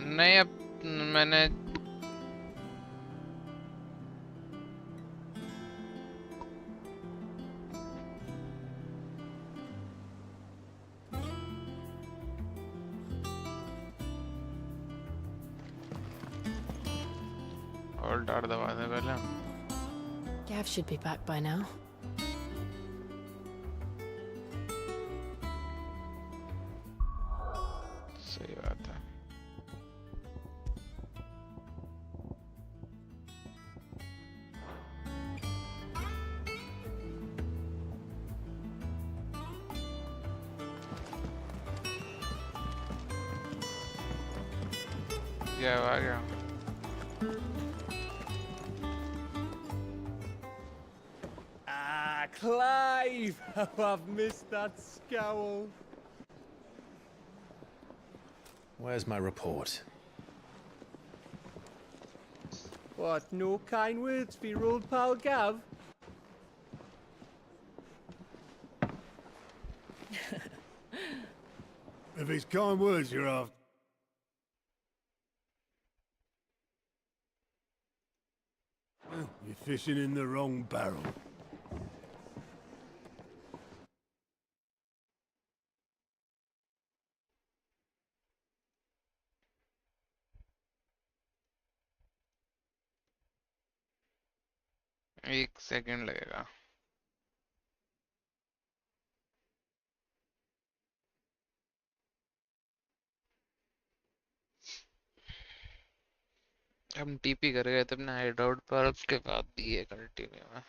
नहीं अब मैंने और डार दबा दे पहले। Gav should be back by now. सही बात है। क्या आ गया? Ah, Clive! How I've missed that scowl. Where's my report? What, no kind words for your old pal Gav? If it's kind words you're after. You're fishing in the wrong barrel. एक second लगेगा। हम TP कर गए थे अपने hide out पर, उसके बाद भी ये कंटिन्यू है।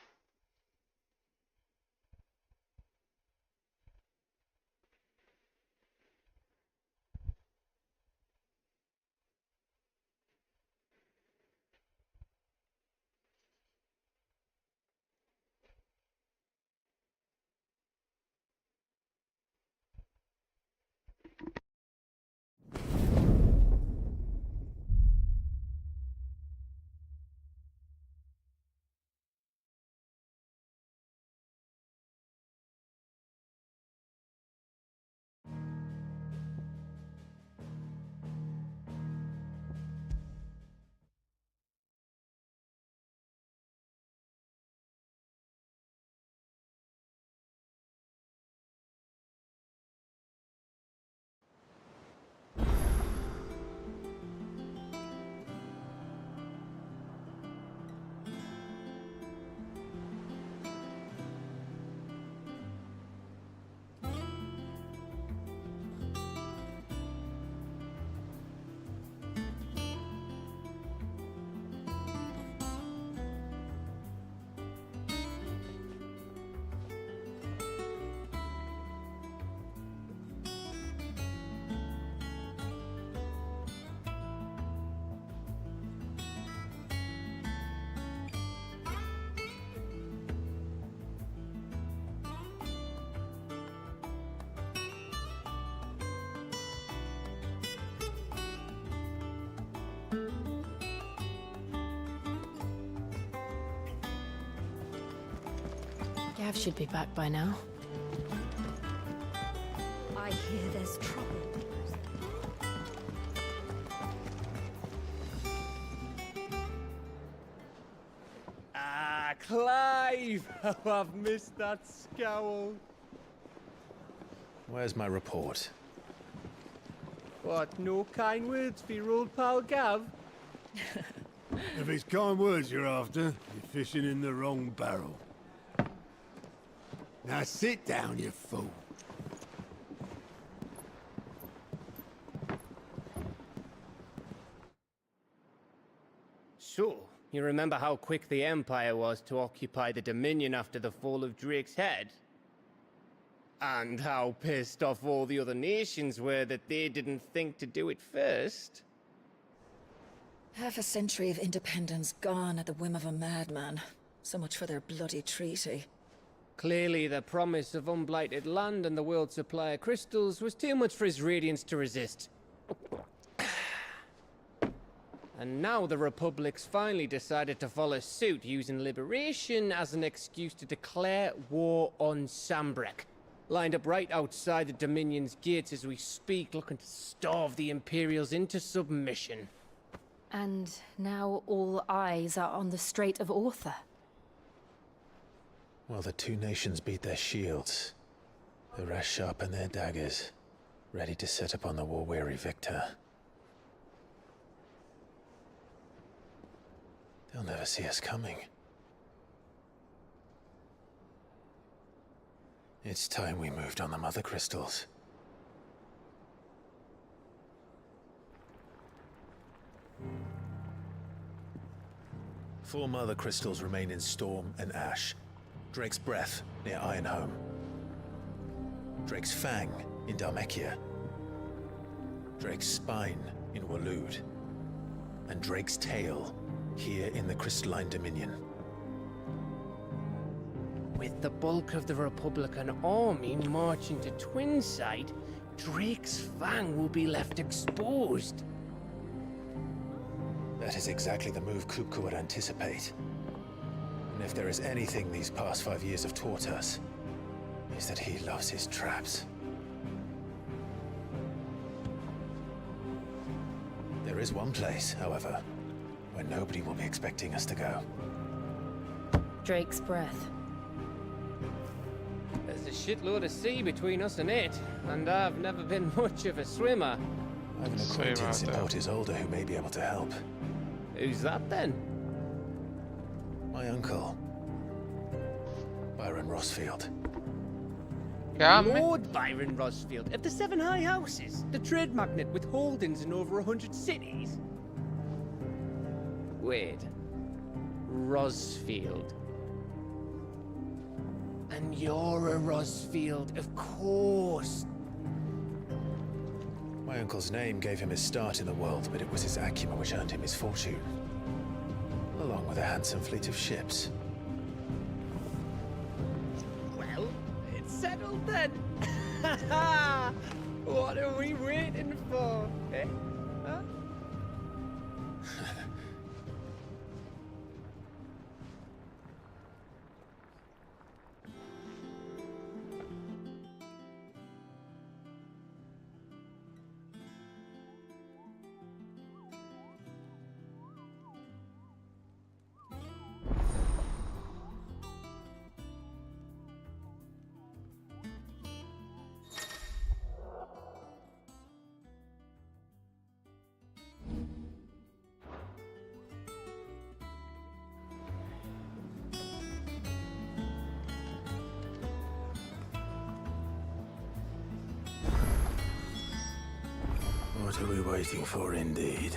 Gav should be back by now. I hear there's trouble. Ah, Clive! How I've missed that scowl. Where's my report? What, no kind words for your old pal Gav? If it's kind words you're after, you're fishing in the wrong barrel. Now sit down, you fool. So, you remember how quick the Empire was to occupy the Dominion after the fall of Drake's head? And how pissed off all the other nations were that they didn't think to do it first? Half a century of independence gone at the whim of a madman. So much for their bloody treaty. Clearly, the promise of unblighted land and the world's supply of crystals was too much for his radiance to resist. And now the Republic's finally decided to follow suit, using liberation as an excuse to declare war on Sambrek. lined up right outside the Dominion's gates as we speak, looking to starve the Imperials into submission. And now all eyes are on the Strait of Author. While the two nations beat their shields, the rest sharpen their daggers, ready to set upon the war-weary victor. They'll never see us coming. It's time we moved on the Mother Crystals. Four Mother Crystals remain in Storm and Ash. Drake's Breath near Ironhome. Drake's Fang in Dhalmekia. Drake's Spine in Waloed. And Drake's Tail here in the Crystalline Dominion. With the bulk of the Republican army marching to Twinside, Drake's Fang will be left exposed. That is exactly the move Kupka would anticipate. And if there is anything these past 5 years have taught us, is that he loves his traps. There is one place, however, where nobody will be expecting us to go. Drake's Breath. There's a shitload of sea between us and it, and I've never been much of a swimmer. I have an Same acquaintance in out there. Port Isolde who may be able to help. Who's that then? My uncle, Byron Rossfield. क्या मैं Lord Byron Rosfield of the Seven High Houses, the trade magnate with holdings in over 100 cities. Wait, Rosfield. And you're a Rosfield, of course. My uncle's name gave him his start in the world, but it was his acumen which earned him his fortune. Along with a handsome fleet of ships. Well, it's settled then. What are we waiting for, eh? Huh? What are we waiting for, indeed?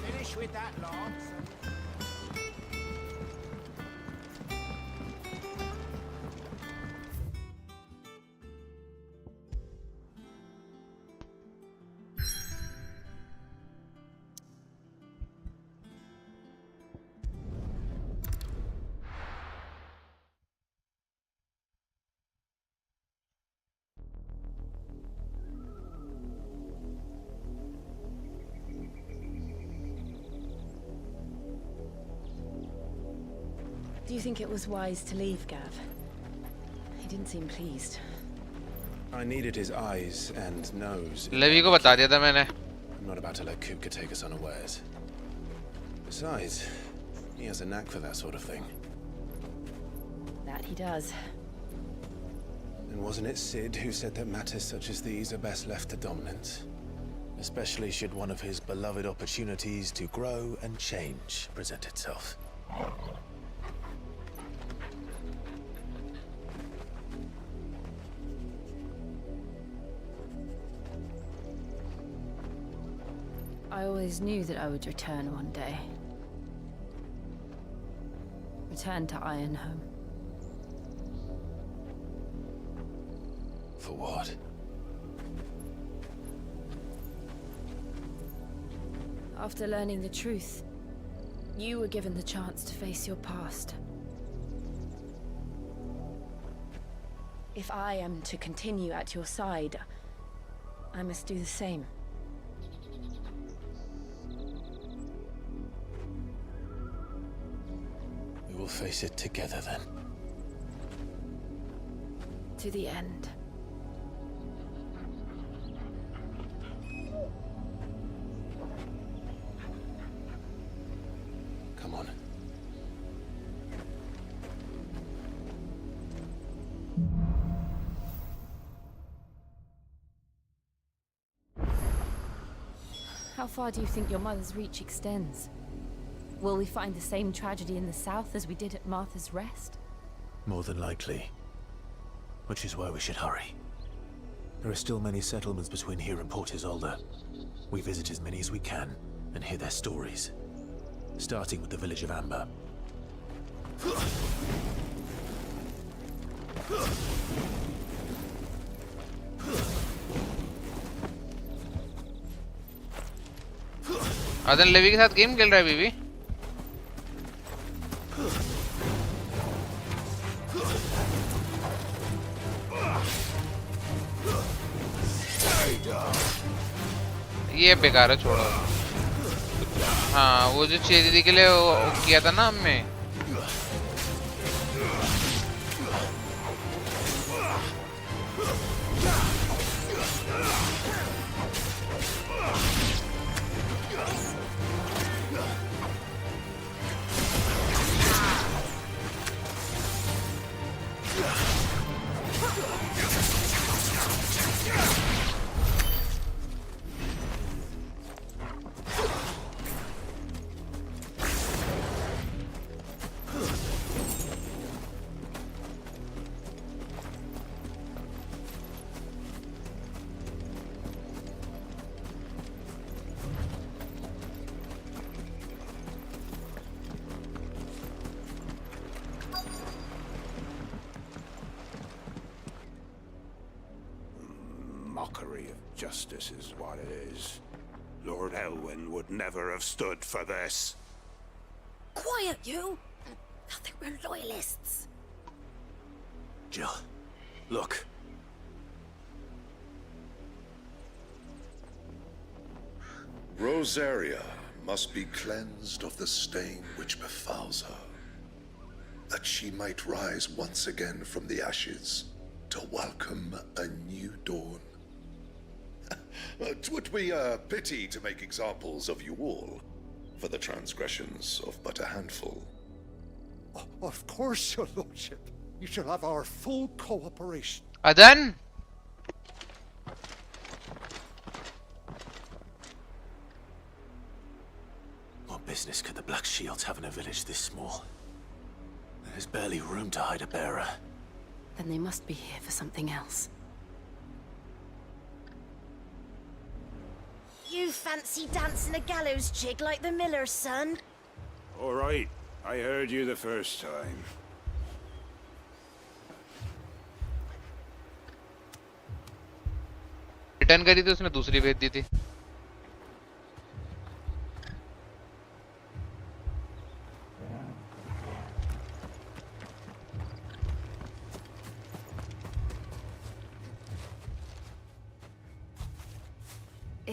Finish with that, Lance. Do you think it was wise to leave, Gav? He didn't seem pleased. I needed his eyes and nose. लवी को बता दिया था मैंने I'm not about to let Kupka take us unawares. Besides, he has a knack for that sort of thing. That he does. And wasn't it Sid who said that matters such as these are best left to dominance? Especially should one of his beloved opportunities to grow and change present itself. I always knew that I would return one day. return to Ironhome. For what? After learning the truth, you were given the chance to face your past. If I am to continue at your side, I must do the same. We will face it together then. To the end. Come on. How far do you think your mother's reach extends? Will we find the same tragedy in the south as we did at Martha's Rest? More than likely. Which is why we should hurry. There are still many settlements between here and Port Isolde. We visit as many as we can and hear their stories. Starting with the village of Amber. Adan Levy के साथ game खेल रहा है बीबी। ये बेकार है, छोड़ो। हाँ, वो जो चेरी के लिए वो किया था ना हमने। Mockery of justice is what it is. Lord Elwyn would never have stood for this. Quiet, you! I think we're loyalists. Jill, look. Rosaria must be cleansed of the stain which befouls her, that she might rise once again from the ashes to welcome a new dawn. 'Twould be a pity to make examples of you all for the transgressions of but a handful. Of course, your lordship. You shall have our full cooperation. आदन What business could the Black Shields have in a village this small? There's barely room to hide a bearer. Then they must be here for something else. You fancy dancing a gallows jig like the miller's son? All right, I heard you the first time. Return करी थी उसने, दूसरी भेज दी थी।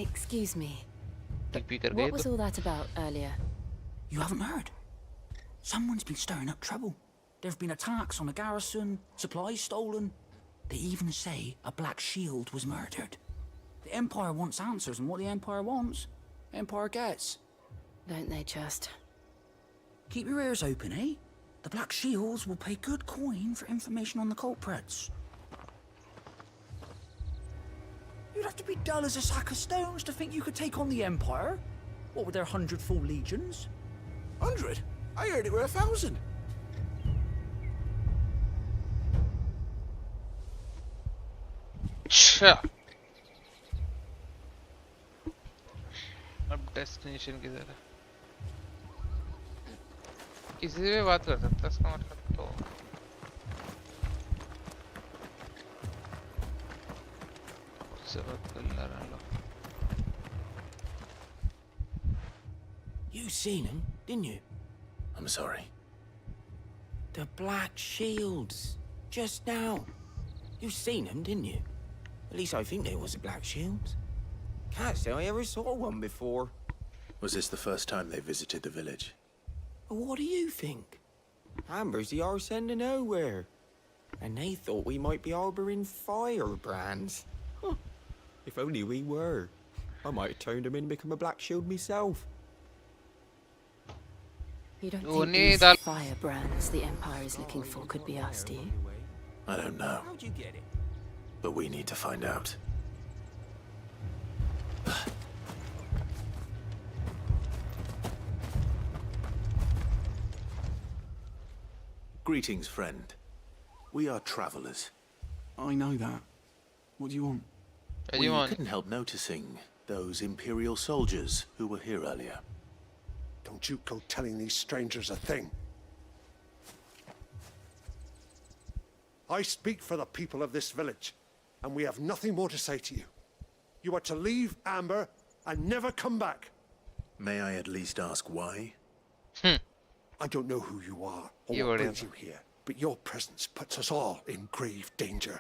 Excuse me. TP कर गई What was तो। all that about earlier? You haven't heard? Someone's been stirring up trouble. There have been attacks on the garrison, supplies stolen. They even say a Black Shield was murdered. The Empire wants answers, and what the Empire wants, Empire gets. Don't they just? Keep your ears open, eh? The Black Shields will pay good coin for information on the culprits. You'd have to be dull as a sack of stones to think you could take on the Empire. What with their 100 full legions? 100? I heard it were 1,000. अच्छा, अब destination किधर है? किसी से भी बात कर सकता है इसका मतलब तो उससे बात कर ले रहा लो You seen him, didn't you? I'm sorry. The Black Shields. Just now. You seen him, didn't you? At least I think there was a Black Shields. Can't say I ever saw one before. Was this the first time they visited the village? What do you think? Amber's the arse end of nowhere. And they thought we might be harboring firebrands. Huh. If only we were. I might have turned them in and become a Black Shield myself. You don't Oh, think nee, these that- firebrands the Empire is looking for could be us, do you? I don't know, How'd you get it? but we need to find out. Greetings, friend. We are travelers. I know that. What do you want? What do We you want? couldn't help noticing those Imperial soldiers who were here earlier. Don't you go telling these strangers a thing. I speak for the people of this village, and we have nothing more to say to you. You are to leave Amber and never come back. May I at least ask why? I don't know who you are or You what already brings you here, but your presence puts us all in grave danger.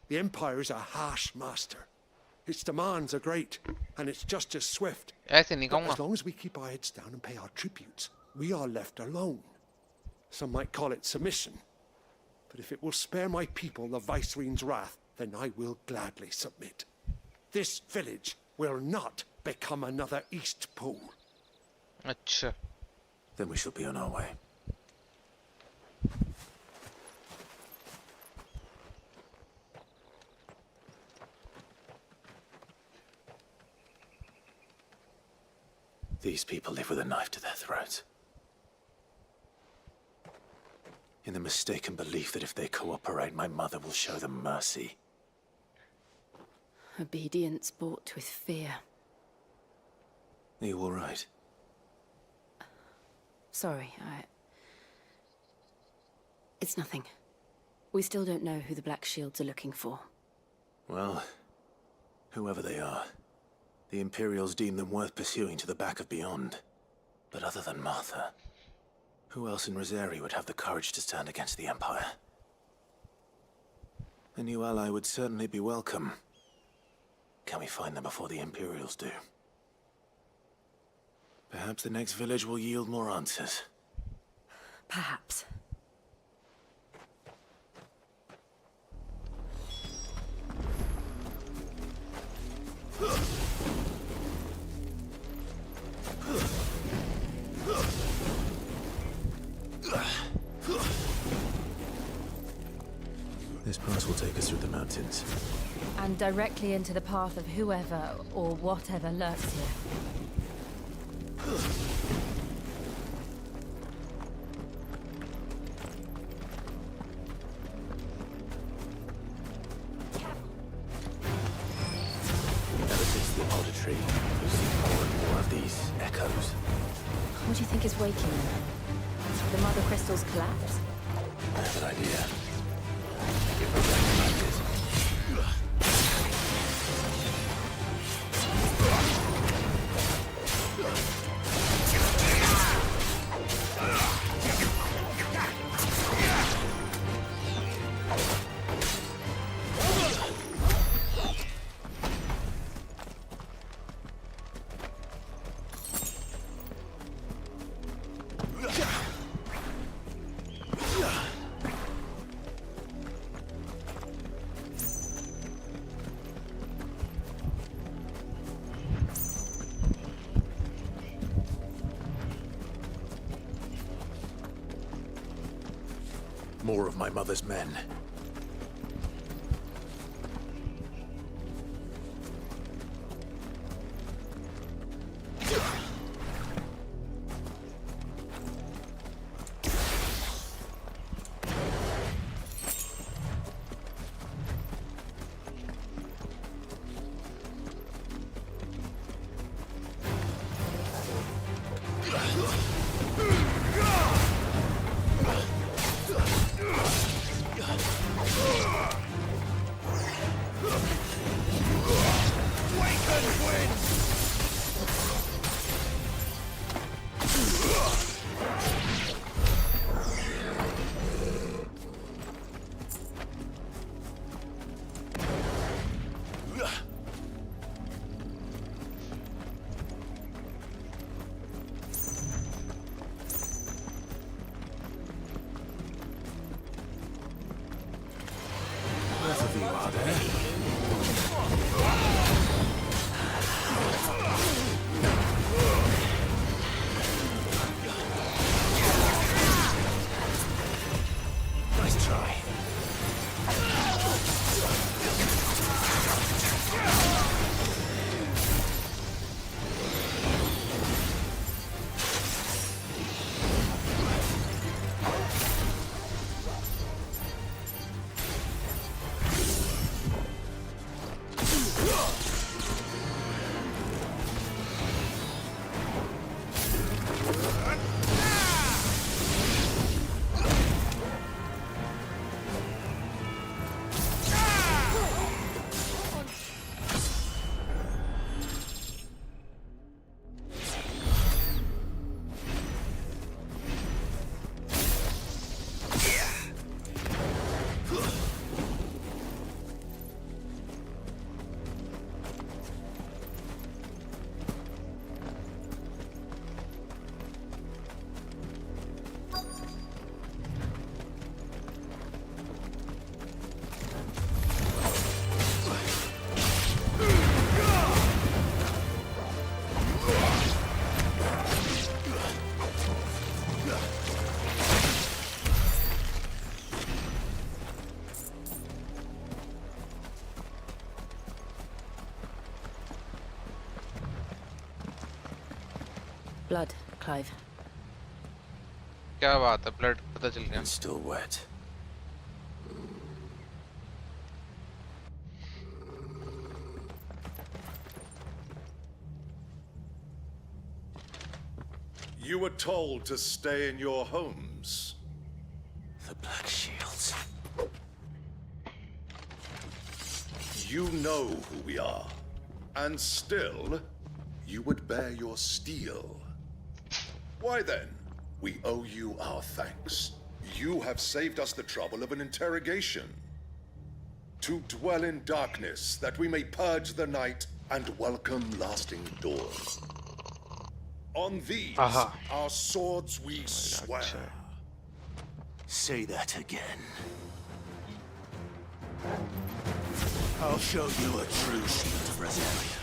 The Empire is a harsh master. Its demands are great, and its justice swift. ऐसे नहीं But कहूँगा as long as we keep our heads down and pay our tributes, we are left alone. Some might call it submission. But if it will spare my people the Viceroy's wrath, then I will gladly submit. This village will not become another Eastpool. अच्छा Then we shall be on our way. These people live with a knife to their throats. In the mistaken belief that if they cooperate, my mother will show them mercy. Obedience bought with fear. Are you all right? Sorry, It's nothing. We still don't know who the Black Shields are looking for. Well, whoever they are, the Imperials deem them worth pursuing to the back of beyond. But other than Martha, who else in Rosari would have the courage to stand against the Empire? A new ally would certainly be welcome. Can we find them before the Imperials do? Perhaps the next village will yield more answers. Perhaps. This pass will take us through the mountains. And directly into the path of whoever or whatever lurks here. Ever since the auditory, we've seen more and more of these echoes. What do you think is waking them? The Mother Crystal's collapse? I have an idea. Give her back like this. More of my mother's men. Blood, Clive. क्या बात है, blood पता चल गया. It's still wet. You were told to stay in your homes. The Black Shields. You know who we are. And still, you would bear your steel. Why then? We owe you our thanks. You have saved us the trouble of an interrogation. To dwell in darkness, that we may purge the night and welcome lasting dawn. On these, our swords we swear. Say that again. I'll show you a true shield of Rosalia.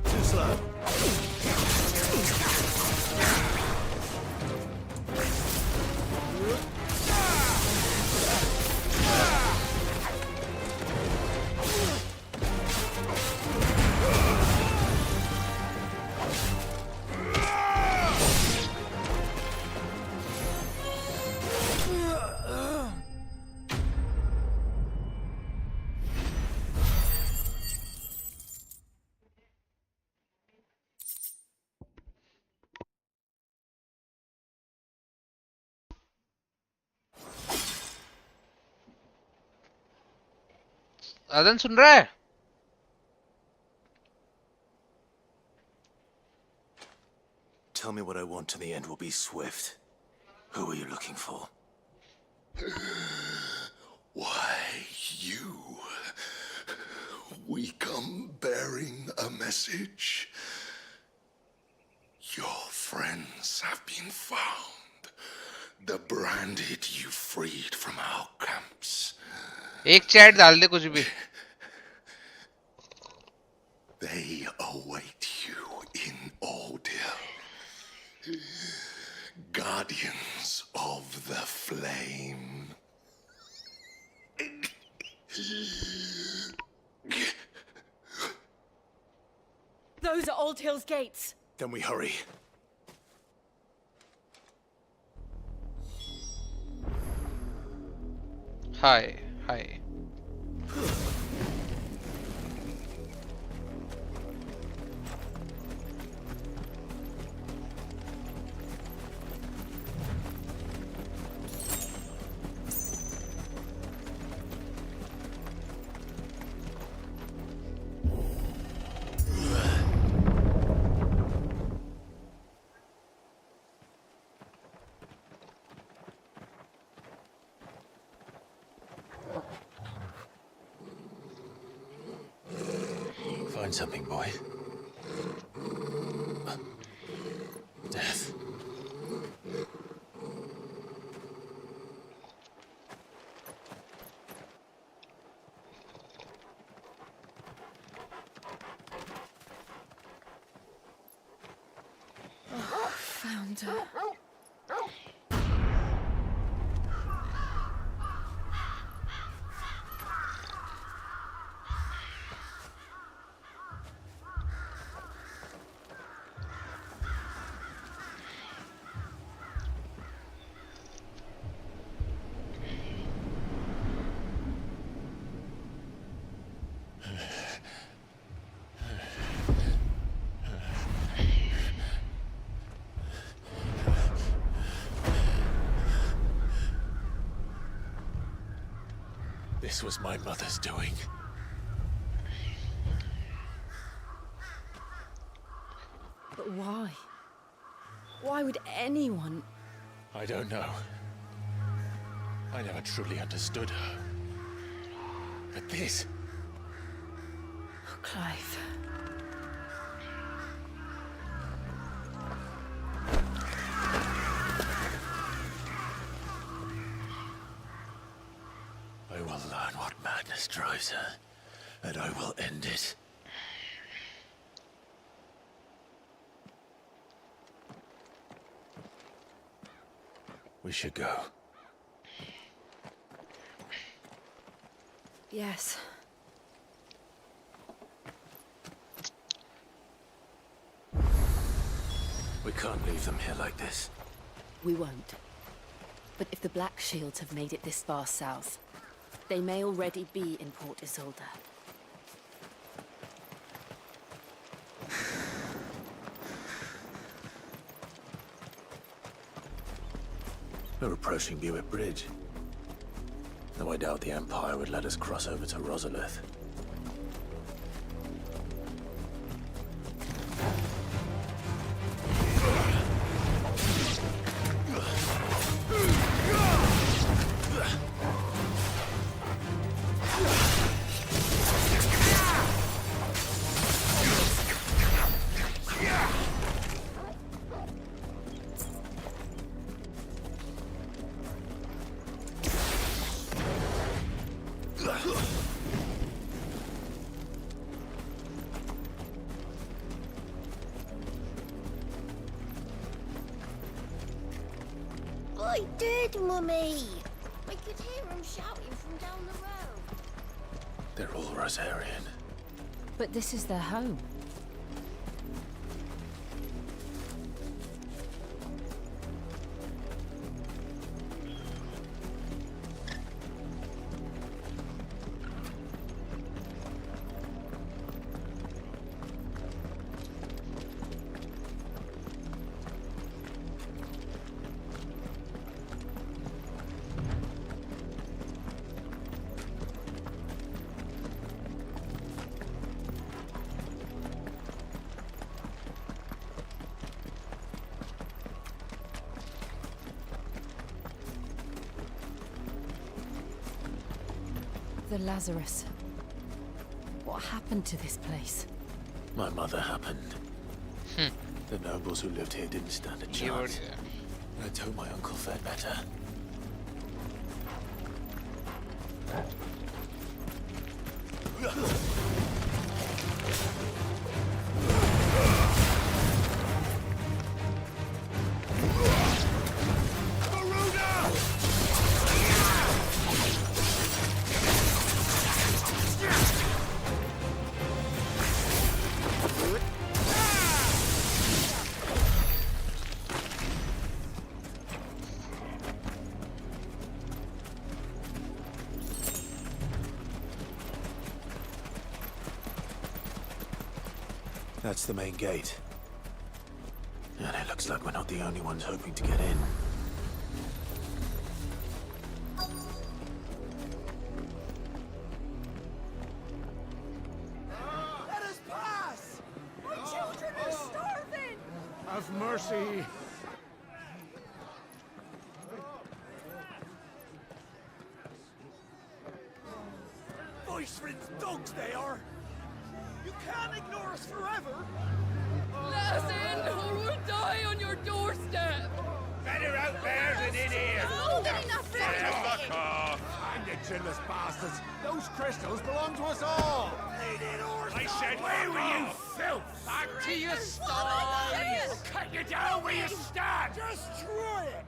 Too slow. अदन सुन रहा है? Tell me what I want and the end will be swift. Who are you looking for? Why, you. We come bearing a message. Your friends have been found. The branded you freed from our camps. एक chat डाल दे कुछ भी. They await you in Ordeal. Guardians of the Flame. Those are Old Hill's gates. Then we hurry. Hi, hi. Find something, boy. Death. Found her. This was my mother's doing. But why? Why would anyone? I don't know. I never truly understood her. But this... Clive. I will learn what madness drives her, and I will end it. We should go. Yes. We can't leave them here like this. We won't. But if the Black Shields have made it this far south, they may already be in Port Isolde. We're approaching Buick Bridge. Though I doubt the Empire would let us cross over to Rosalith. I did, Mummy! I could hear him shouting from down the road. They're all Rosarian. But this is their home. The Lazarus. What happened to this place? My mother happened. The nobles who lived here didn't stand a chance. Let's hope my uncle fared better. That's the main gate. And it looks like we're not the only ones hoping to get in. Let us pass! My children are starving! Have mercy! Voice-rinsed dogs they are! You can't ignore us forever! Let us in, or we'll die on your doorstep! Better out there than in here! More than enough for Fuck off! And you chinless bastards! Those crystals belong to us all! I said, where were you, filth? Back to your sties! Cut you down where you stand! Just try it!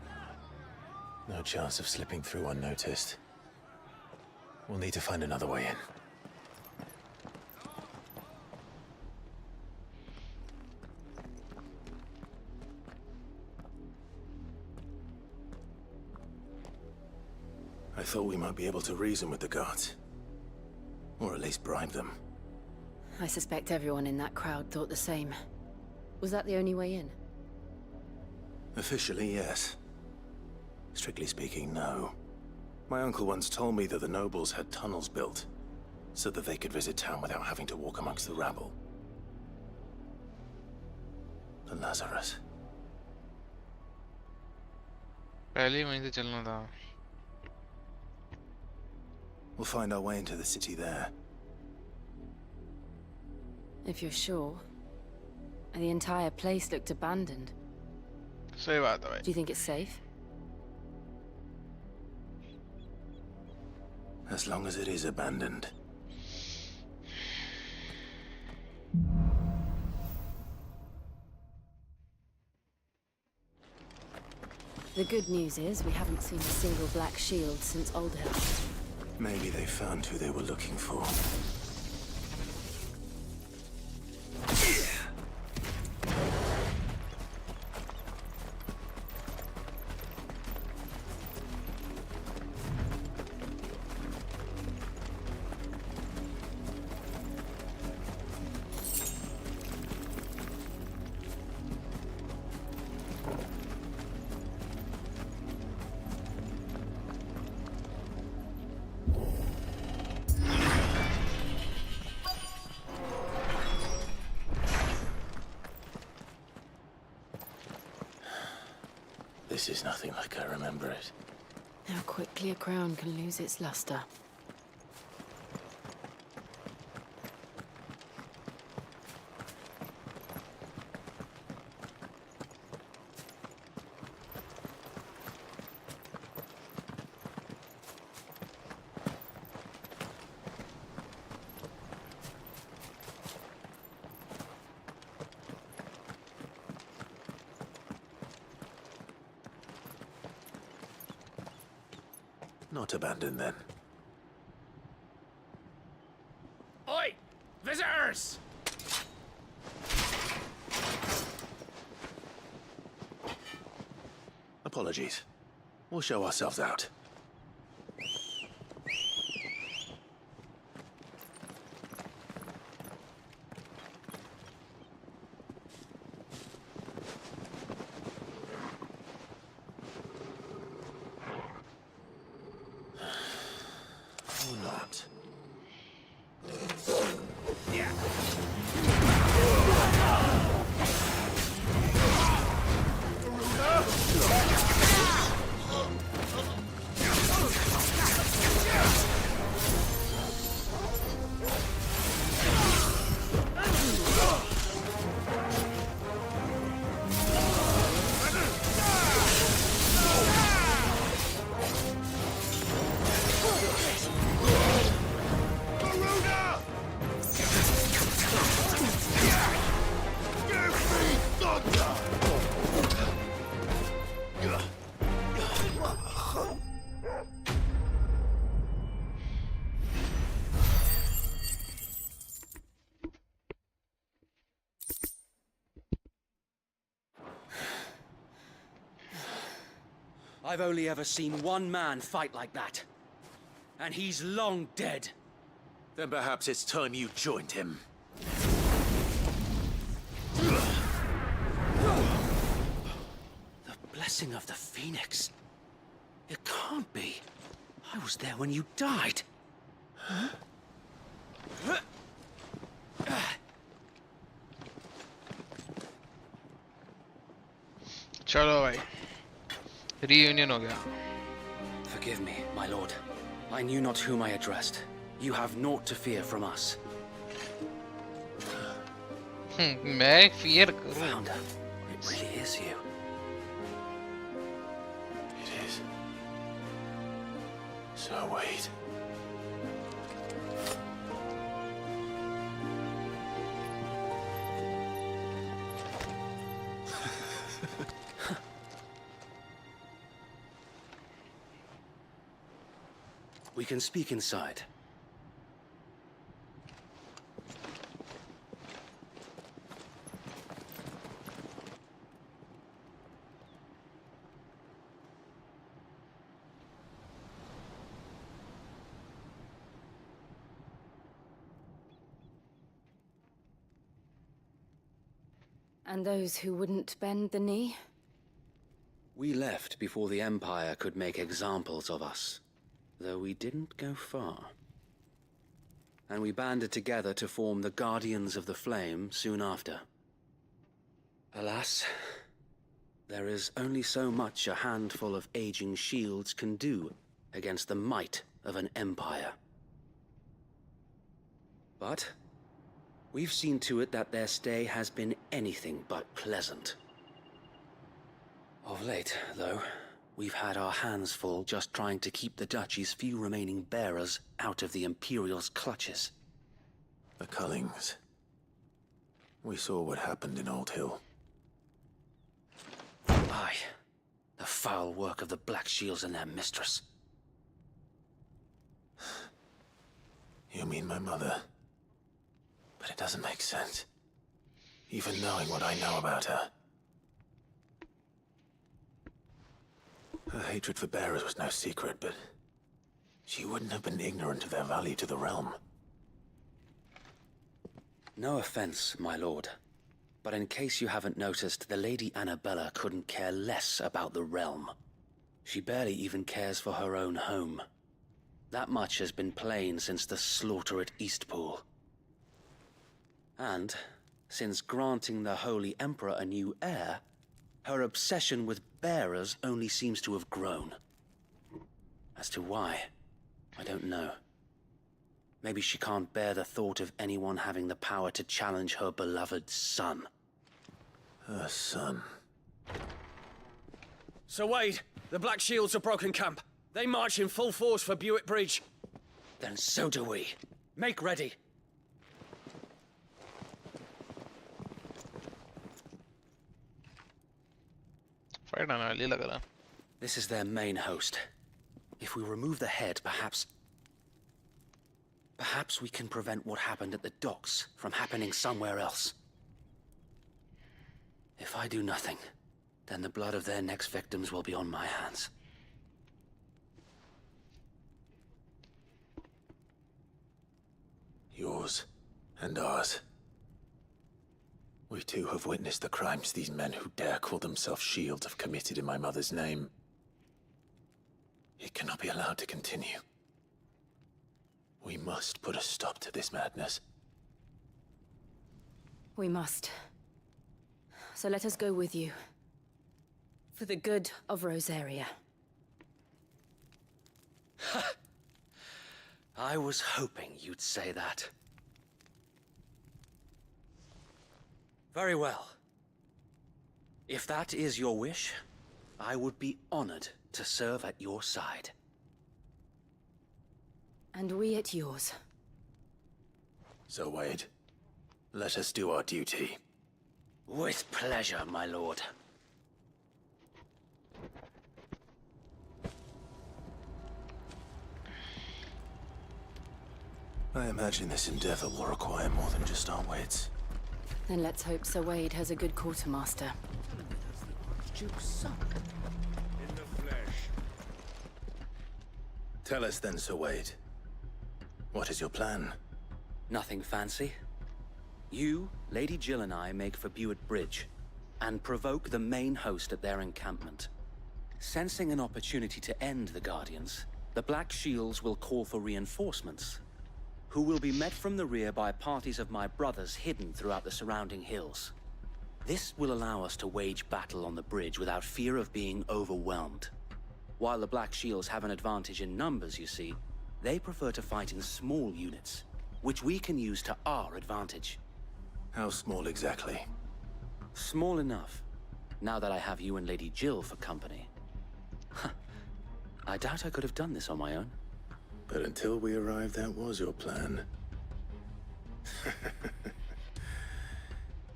No chance of slipping through unnoticed. We'll need to find another way in. I thought we might be able to reason with the guards. Or at least bribe them. I suspect everyone in that crowd thought the same. Was that the only way in? Officially, yes. Strictly speaking, no. My uncle once told me that the nobles had tunnels built, so that they could visit town without having to walk amongst the rabble. The Lazarus. पहले ही वहीं से चलना था. We'll find our way into the city there. If you're sure. The entire place looked abandoned. सही बात है भाई. Do you think it's safe? As long as it is abandoned. The good news is we haven't seen a single black shield since Old Hill. Maybe they found who they were looking for. This is nothing like I remember it. How quickly a crown can lose its luster. Not abandoned then. Oi! Visitors! Apologies. We'll show ourselves out. Or not. I've only ever seen one man fight like that. And he's long dead. Then perhaps it's time you joined him. The blessing of the Phoenix. It can't be. I was there when you died. Huh? चलो भाई reunion हो गया. Forgive me, my lord. I knew not whom I addressed. You have naught to fear from us. मैं fear करूँ. Founder, it really is you. It is. So wait. We can speak inside. And those who wouldn't bend the knee? We left before the Empire could make examples of us. Though we didn't go far. And we banded together to form the Guardians of the Flame soon after. Alas, there is only so much a handful of aging shields can do against the might of an empire. But we've seen to it that their stay has been anything but pleasant. Of late, though, we've had our hands full just trying to keep the Duchy's few remaining bearers out of the Imperial's clutches. The Cullings. We saw what happened in Old Hill. Aye. The foul work of the Black Shields and their mistress. You mean my mother? But it doesn't make sense. Even knowing what I know about her. Her hatred for bearers was no secret, but she wouldn't have been ignorant of their value to the realm. No offense, my lord. But in case you haven't noticed, the Lady Annabella couldn't care less about the realm. She barely even cares for her own home. That much has been plain since the slaughter at Eastpool. And, since granting the Holy Emperor a new heir, her obsession with bearers only seems to have grown. As to why, I don't know. Maybe she can't bear the thought of anyone having the power to challenge her beloved son. Her son. Sir Wade, the Black Shields have broken camp. They march in full force for Buick Bridge. Then so do we. Make ready. Fight आने वाली लग रहा. This is their main host. If we remove the head, perhaps we can prevent what happened at the docks from happening somewhere else. If I do nothing, then the blood of their next victims will be on my hands. Yours and ours. We too have witnessed the crimes these men who dare call themselves shields have committed in my mother's name. It cannot be allowed to continue. We must put a stop to this madness. We must. So let us go with you. For the good of Rosaria. I was hoping you'd say that. Very well. If that is your wish, I would be honored to serve at your side. And we at yours. So, Wade, let us do our duty. With pleasure, my lord. I imagine this endeavor will require more than just our wits. Then let's hope Sir Wade has a good quartermaster. Duke's son. In the flesh. Tell us then, Sir Wade. What is your plan? Nothing fancy. You, Lady Jill and I make for Buick Bridge, and provoke the main host at their encampment. Sensing an opportunity to end the Guardians, the Black Shields will call for reinforcements, who will be met from the rear by parties of my brothers hidden throughout the surrounding hills. This will allow us to wage battle on the bridge without fear of being overwhelmed. While the Black Shields have an advantage in numbers, you see, they prefer to fight in small units, which we can use to our advantage. How small exactly? Small enough, now that I have you and Lady Jill for company. I doubt I could have done this on my own. But until we arrived, that was your plan.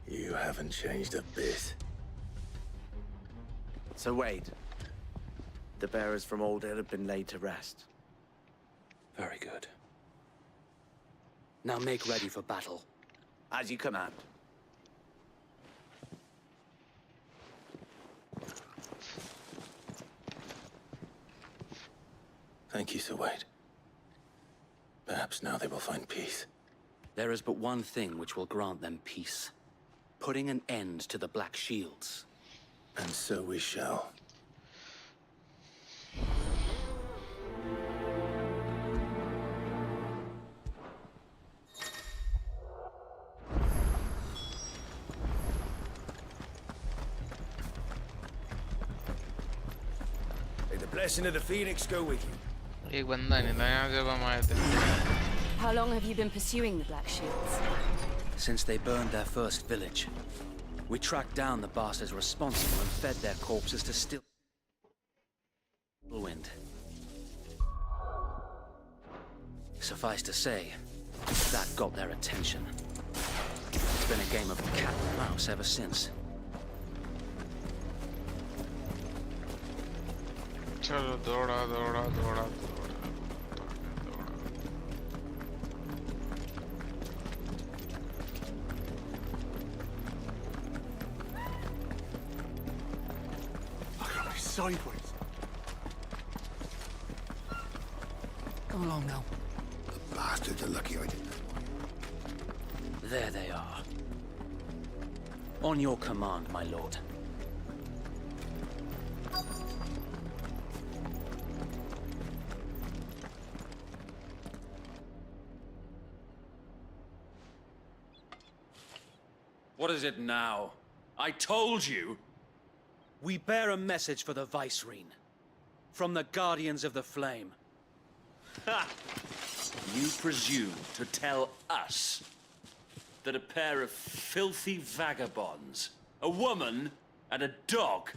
You haven't changed a bit. Sir Wade, the bearers from Old Hill have been laid to rest. Very good. Now make ready for battle. As you command. Thank you, Sir Wade. Perhaps now they will find peace. There is but one thing which will grant them peace. Putting an end to the Black Shields. And so we shall. May the blessing of the Phoenix go with you. एक बंदा नहीं था यहाँ जब हम आए थे. How long have you been pursuing the Black Shields? Since they burned their first village. We tracked down the bastards responsible and fed their corpses to still wind. Suffice to say, that got their attention. It's been a game of cat and mouse ever since. चलो दौड़ा दौड़ा दौड़ा दौड़ा I got me sideways. Come along now. The bastards are lucky I didn't. There they are. On your command, my lord. What is it now? I told you! We bear a message for the Vicereine. From the Guardians of the Flame. Ha! You presume to tell us that a pair of filthy vagabonds, a woman and a dog,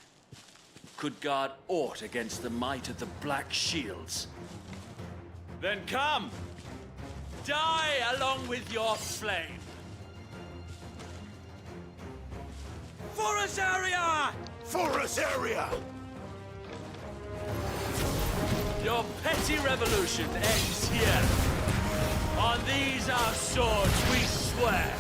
could guard aught against the might of the Black Shields? Then come! Die along with your flame! Forest area! Forest area! Your petty revolution ends here. On these our swords we swear.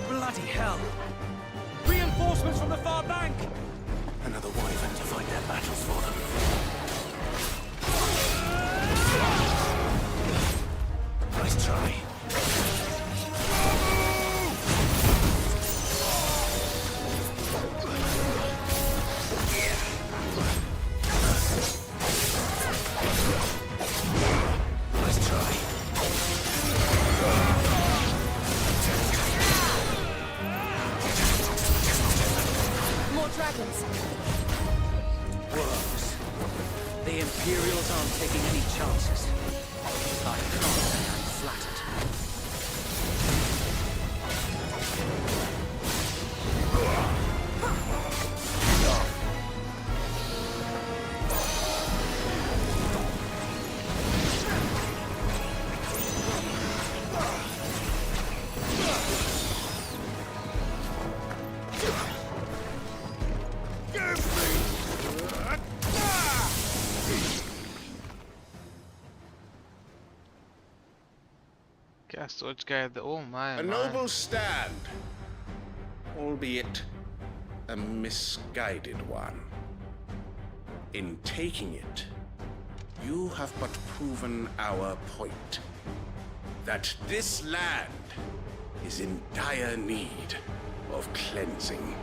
Bloody hell! Reinforcements from the far bank! Another wyvern to fight their battles for them. Nice try. Nice try. More dragons. Worse. The Imperials aren't taking any chances. I can't say I'm flattered. क्या सोच के आए थे? Oh my A noble stand, albeit a misguided one. In taking it, you have but proven our point. That this land is in dire need of cleansing.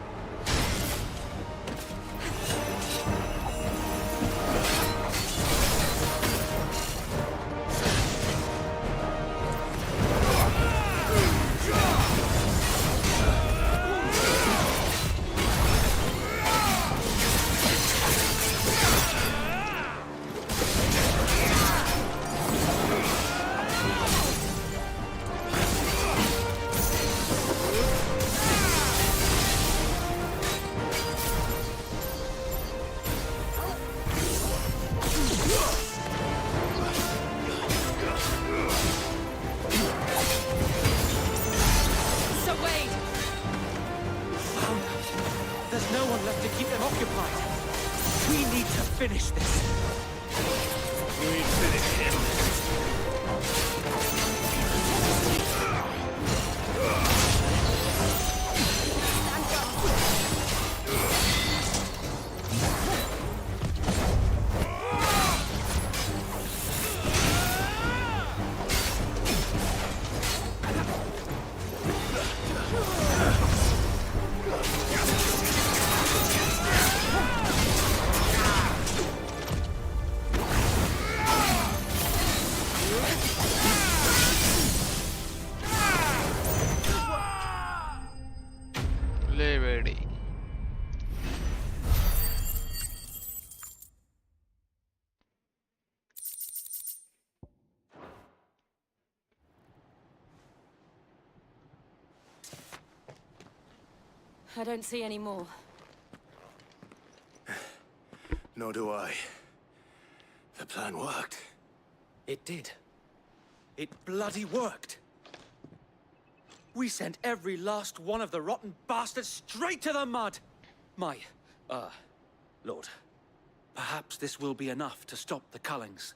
So Wade! There's no one left to keep them occupied. We need to finish this. We finish him. I don't see any more. Nor do I. The plan worked. It did. It bloody worked. We sent every last one of the rotten bastards straight to the mud! My, Lord, perhaps this will be enough to stop the Cullings.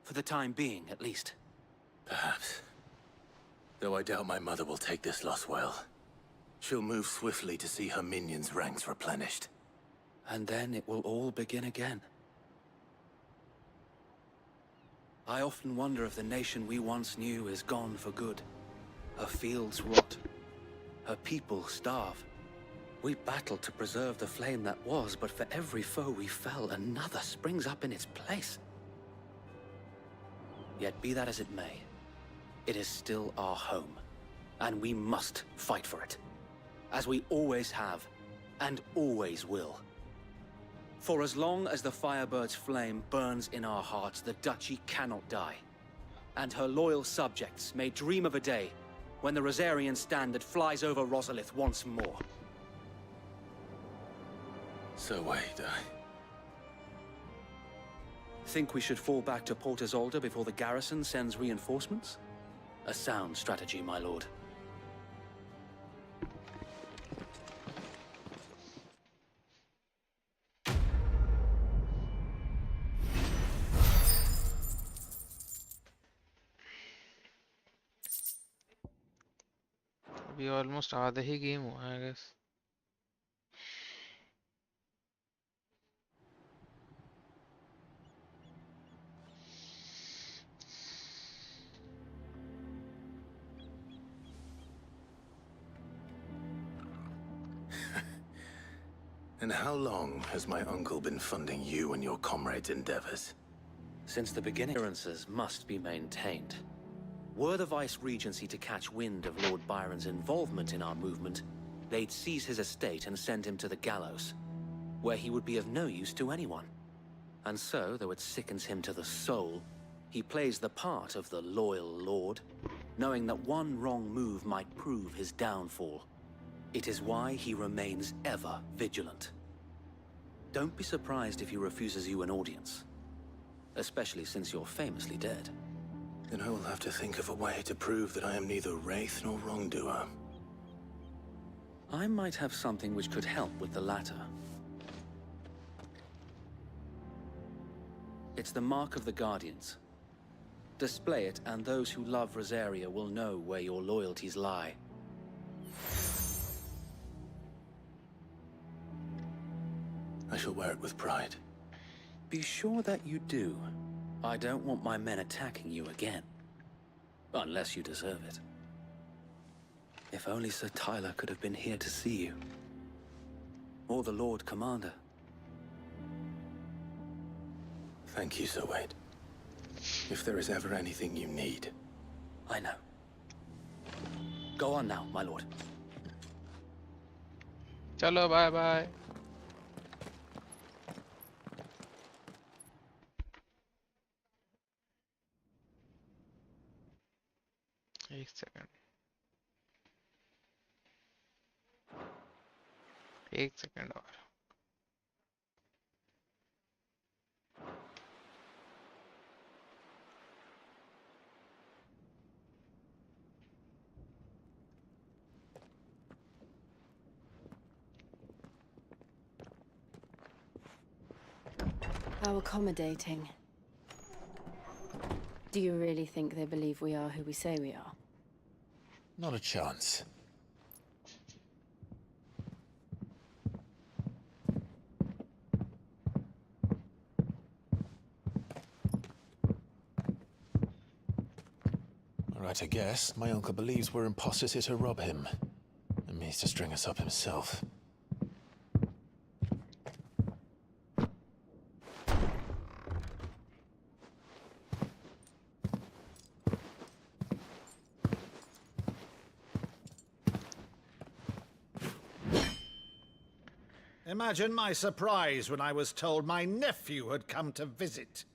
For the time being, at least. Perhaps. Though I doubt my mother will take this loss well. She'll move swiftly to see her minions' ranks replenished. And then it will all begin again. I often wonder if the nation we once knew is gone for good. Her fields rot. Her people starve. We battled to preserve the flame that was, but for every foe we fell, another springs up in its place. Yet be that as it may, it is still our home, and we must fight for it, as we always have, and always will. For as long as the Firebird's flame burns in our hearts, the Duchy cannot die, and her loyal subjects may dream of a day when the Rosarian standard flies over Rosalith once more. So wait, Think we should fall back to Port Isolde before the garrison sends reinforcements? A sound strategy, my lord. अभी almost आधा ही game हुआ है, I guess. And how long has my uncle been funding you and your comrades' endeavors? Since the beginning, appearances must be maintained. Were the Vice-Regency to catch wind of Lord Byron's involvement in our movement, they'd seize his estate and send him to the gallows, where he would be of no use to anyone. And so, though it sickens him to the soul, he plays the part of the loyal lord, knowing that one wrong move might prove his downfall. It is why he remains ever vigilant. Don't be surprised if he refuses you an audience, especially since you're famously dead. Then I will have to think of a way to prove that I am neither wraith nor wrongdoer. I might have something which could help with the latter. It's the mark of the Guardians. Display it, and those who love Rosaria will know where your loyalties lie. I shall wear it with pride. Be sure that you do. I don't want my men attacking you again. Unless you deserve it. If only Sir Tyler could have been here to see you. Or the Lord Commander. Thank you, Sir Wade. If there is ever anything you need. I know. Go on now, my lord. चलो bye bye. एक second और. How accommodating. Do you really think they believe we are who we say we are? Not a chance. Right, I guess. My uncle believes we're imposters here to rob him. And means to string us up himself. Imagine my surprise when I was told my nephew had come to visit.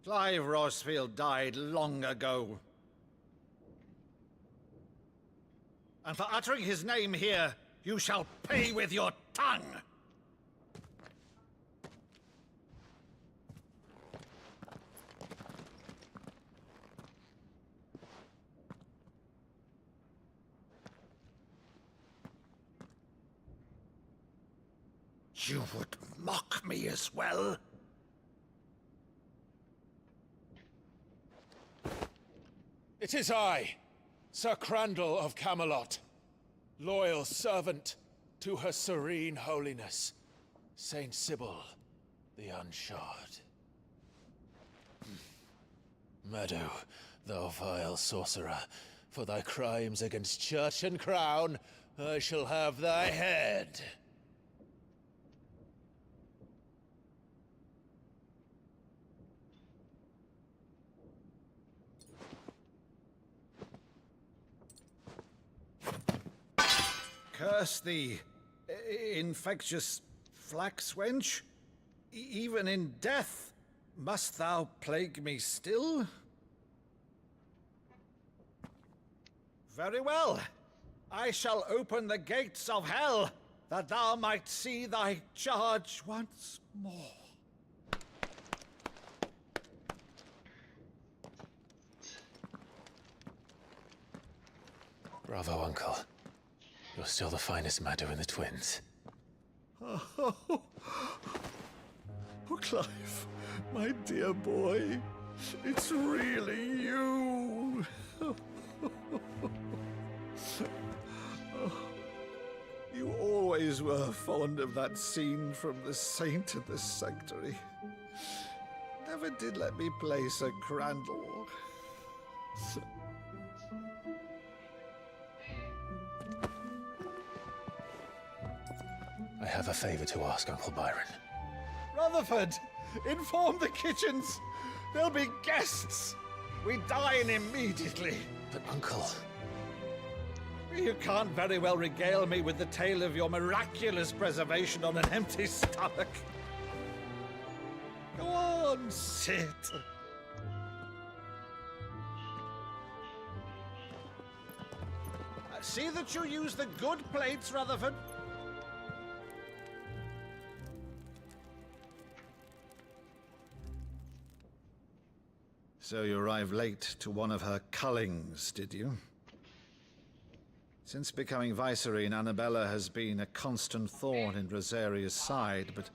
Clive Rossfield died long ago. And for uttering his name here, you shall pay with your tongue! You would mock me as well? It is I, Sir Crandall of Camelot, loyal servant to Her Serene Holiness, Saint Sybil the Unshod. Meadow, thou vile sorcerer, for thy crimes against church and crown, I shall have thy head. Curse thee, infectious flax wench. Even in death, must thou plague me still? Very well. I shall open the gates of hell, that thou might see thy charge once more. Bravo, Uncle. You're still the finest Meadow in the twins. Oh, Clive, my dear boy, it's really you. You always were fond of that scene from The Saint and the Sanctuary. Never did let me play Sir Crandall. I have a favor to ask, Uncle Byron. Rutherford, inform the kitchens. There'll be guests. We dine immediately. But, Uncle... You can't very well regale me with the tale of your miraculous preservation on an empty stomach. Go on, sit. See that you use the good plates, Rutherford. So you arrived late to one of her cullings, did you? Since becoming Vicereine, Annabella has been a constant thorn in Rosaria's side, but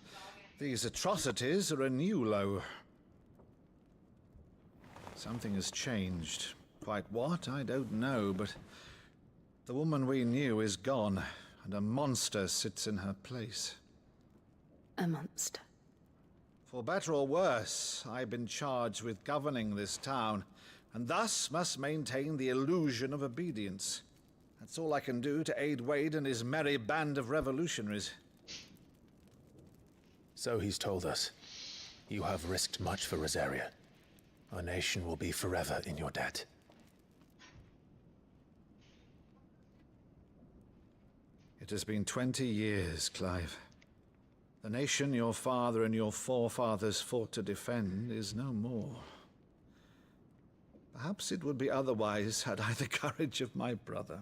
these atrocities are a new low. Something has changed. Quite what, I don't know, but the woman we knew is gone, and a monster sits in her place. A monster? For better or worse, I've been charged with governing this town, and thus must maintain the illusion of obedience. That's all I can do to aid Wade and his merry band of revolutionaries. So he's told us. You have risked much for Rosaria. Our nation will be forever in your debt. It has been 20 years, Clive. The nation your father and your forefathers fought to defend is no more. Perhaps it would be otherwise had I the courage of my brother.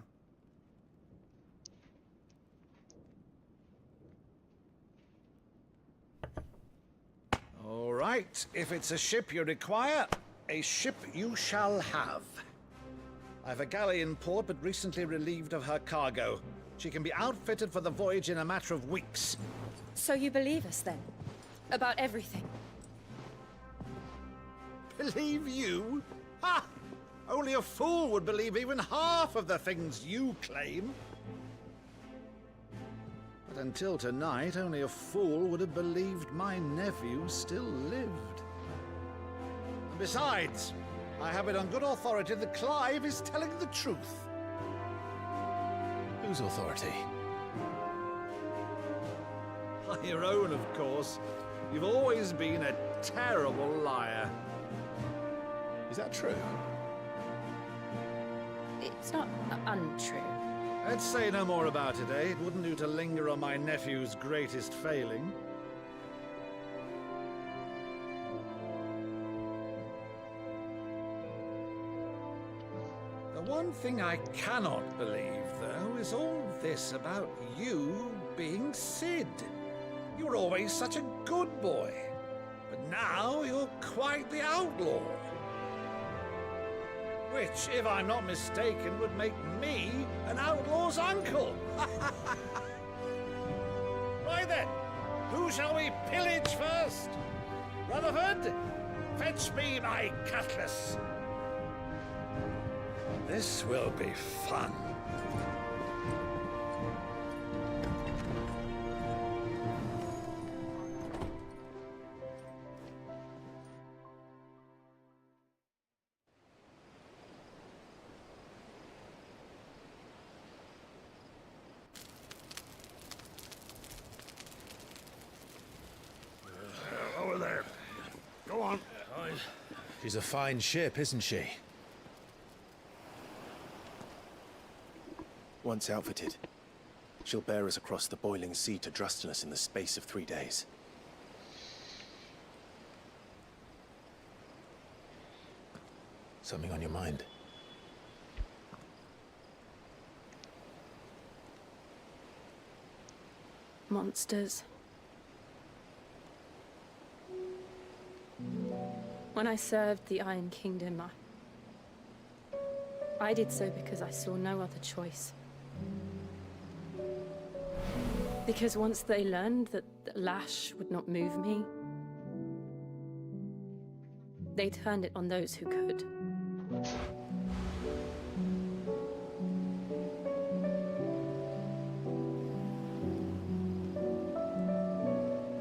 All right, if it's a ship you require, a ship you shall have. I've a galley in port, but recently relieved of her cargo. She can be outfitted for the voyage in a matter of weeks. So you believe us, then? About everything? Believe you? Ha! Only a fool would believe even half of the things you claim. But until tonight, only a fool would have believed my nephew still lived. And besides, I have it on good authority that Clive is telling the truth. Whose authority? Your own, of course. You've always been a terrible liar. Is that true? It's not untrue. Let's say no more about it, eh? It wouldn't do to linger on my nephew's greatest failing. The one thing I cannot believe, though, is all this about you being Sid. You were always such a good boy, but now you're quite the outlaw. Which, if I'm not mistaken, would make me an outlaw's uncle. Right then, who shall we pillage first? Rutherford, fetch me my cutlass. This will be fun. Over there. Go on. She's a fine ship, isn't she? Once outfitted, she'll bear us across the boiling sea to Drustinus in the space of 3 days. Something on your mind? Monsters. When I served the Iron Kingdom, I did so because I saw no other choice. Because once they learned that the lash would not move me, they turned it on those who could.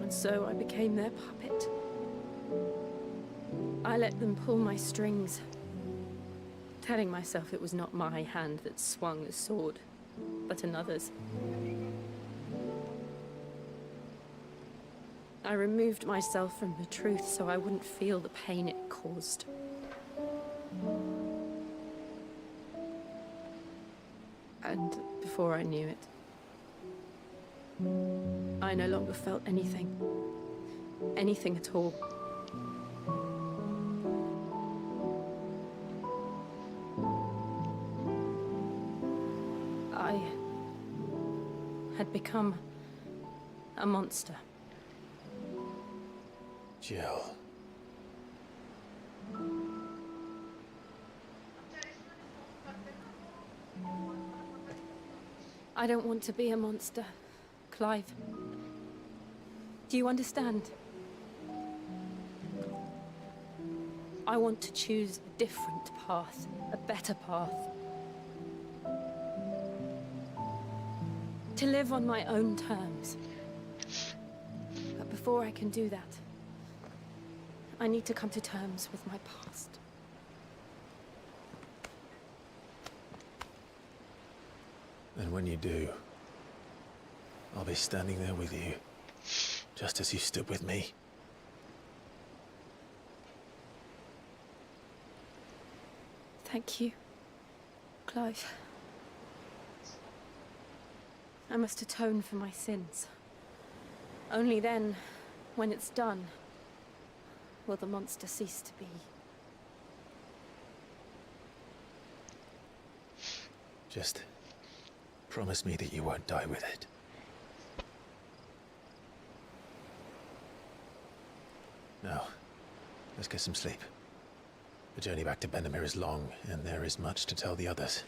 And so I became their puppet. I let them pull my strings, telling myself it was not my hand that swung the sword, but another's. I removed myself from the truth so I wouldn't feel the pain it caused. And before I knew it, I no longer felt anything. Anything at all. I had become a monster. Jill. I don't want to be a monster, Clive. Do you understand? I want to choose a different path, a better path. To live on my own terms. But before I can do that, I need to come to terms with my past. And when you do, I'll be standing there with you, just as you stood with me. Thank you, Clive. I must atone for my sins. Only then, when it's done, will the monster cease to be. Just promise me that you won't die with it. Now, let's get some sleep. The journey back to Benamir is long, and there is much to tell the others.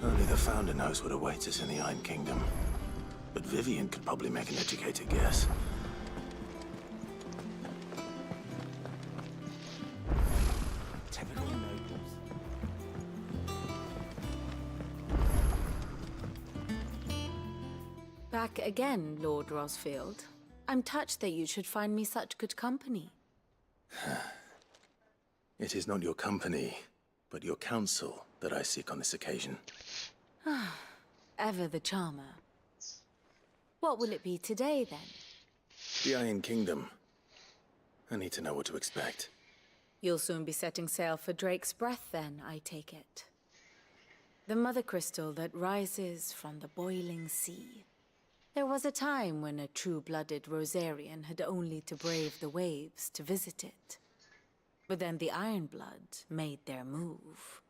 Only the Founder knows what awaits us in the Iron Kingdom. But Vivian could probably make an educated guess. Typical nobles. Back again, Lord Rosfield. I'm touched that you should find me such good company. It is not your company, but your counsel that I seek on this occasion. Ever the charmer. What will it be today, then? The Iron Kingdom. I need to know what to expect. You'll soon be setting sail for Drake's Breath, then, I take it. The mother crystal that rises from the boiling sea. There was a time when a true-blooded Rosarian had only to brave the waves to visit it. But then the Ironblood made their move.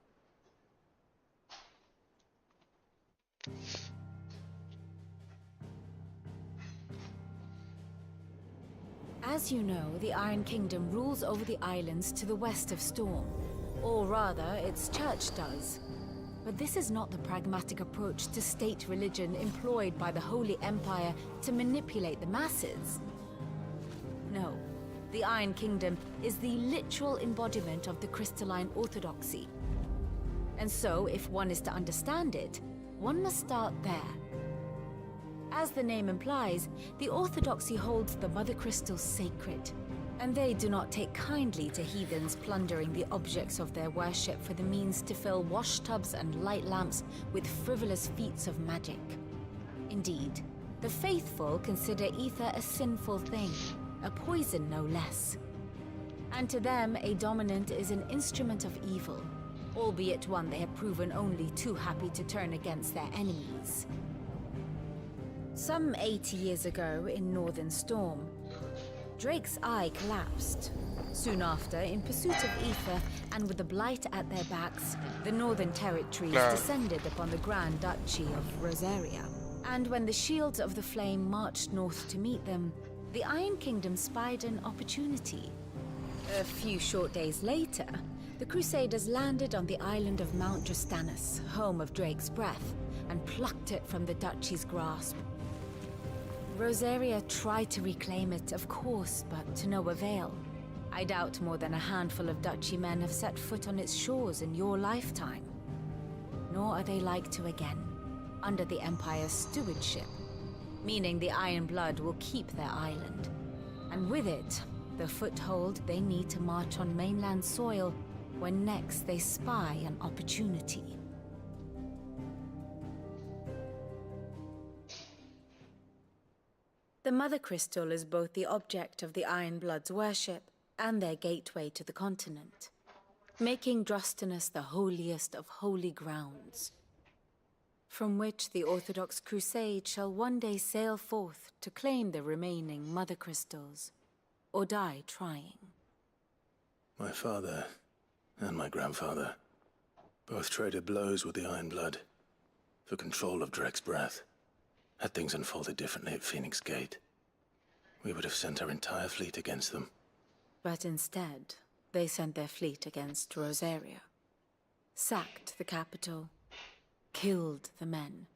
As you know, the Iron Kingdom rules over the islands to the west of Storm. Or rather, its church does. But this is not the pragmatic approach to state religion employed by the Holy Empire to manipulate the masses. No, the Iron Kingdom is the literal embodiment of the crystalline orthodoxy. And so, if one is to understand it, one must start there. As the name implies, the orthodoxy holds the mother crystals sacred, and they do not take kindly to heathens plundering the objects of their worship for the means to fill washtubs and light lamps with frivolous feats of magic. Indeed, the faithful consider ether a sinful thing, a poison no less. And to them, a dominant is an instrument of evil, albeit one they have proven only too happy to turn against their enemies. Some 80 years ago in Northern Storm, Drake's eye collapsed. Soon after, in pursuit of ether and with the blight at their backs, the Northern Territories descended upon the Grand Duchy of Rosaria. And when the Shields of the Flame marched north to meet them, the Iron Kingdom spied an opportunity. A few short days later, the Crusaders landed on the island of Mount Drastanus, home of Drake's Breath, and plucked it from the Duchy's grasp. Rosaria tried to reclaim it, of course, but to no avail. I doubt more than a handful of Duchy men have set foot on its shores in your lifetime. Nor are they like to again, under the Empire's stewardship, meaning the Iron Blood will keep their island. And with it, the foothold they need to march on mainland soil when next they spy an opportunity. The Mother Crystal is both the object of the Iron Blood's worship and their gateway to the continent, making Drastanus the holiest of holy grounds, from which the Orthodox Crusade shall one day sail forth to claim the remaining Mother Crystals, or die trying. My father and my grandfather both traded blows with the Iron Blood for control of Drake's Breath. Had things unfolded differently at Phoenix Gate, we would have sent our entire fleet against them. But instead, they sent their fleet against Rosaria, sacked the capital, killed the men,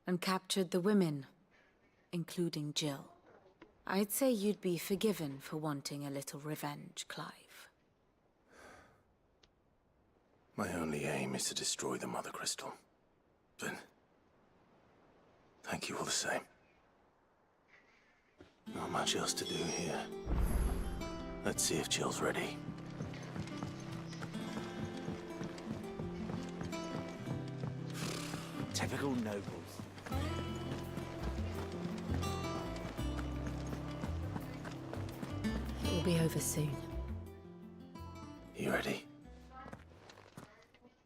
and captured the women, including Jill. I'd say you'd be forgiven for wanting a little revenge, Clive. My only aim is to destroy the Mother Crystal. But thank you all the same. Not much else to do here. Let's see if Jill's ready. Typical nobles. It will be over soon. You ready?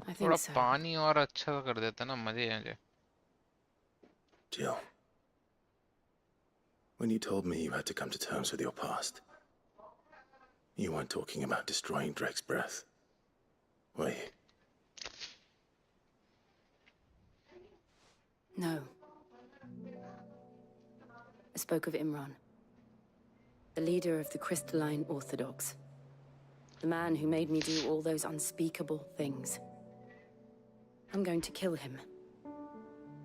I थोड़ा think so. पानी और अच्छा कर देता ना मजे आ जाए. Jill, when you told me you had to come to terms with your past, you weren't talking about destroying Drake's Breath, were you? No. I spoke of Imran, the leader of the Crystalline Orthodox. The man who made me do all those unspeakable things. I'm going to kill him.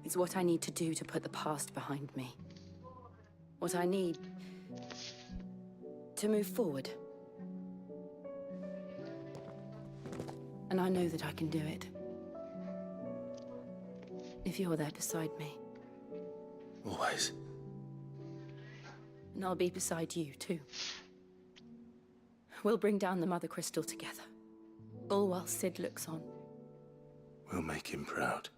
It's what I need to do to put the past behind me. What I need to move forward. And I know that I can do it. If you're there beside me. Always. And I'll be beside you, too. We'll bring down the Mother Crystal together. All while Sid looks on. We'll make him proud.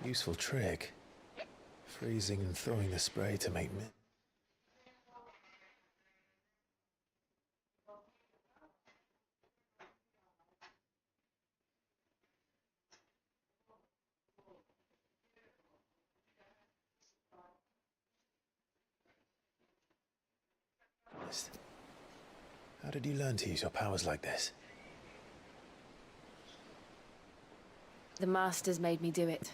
Useful trick. Freezing and thawing the spray to make mint. How did you learn to use your powers like this? The Masters made me do it.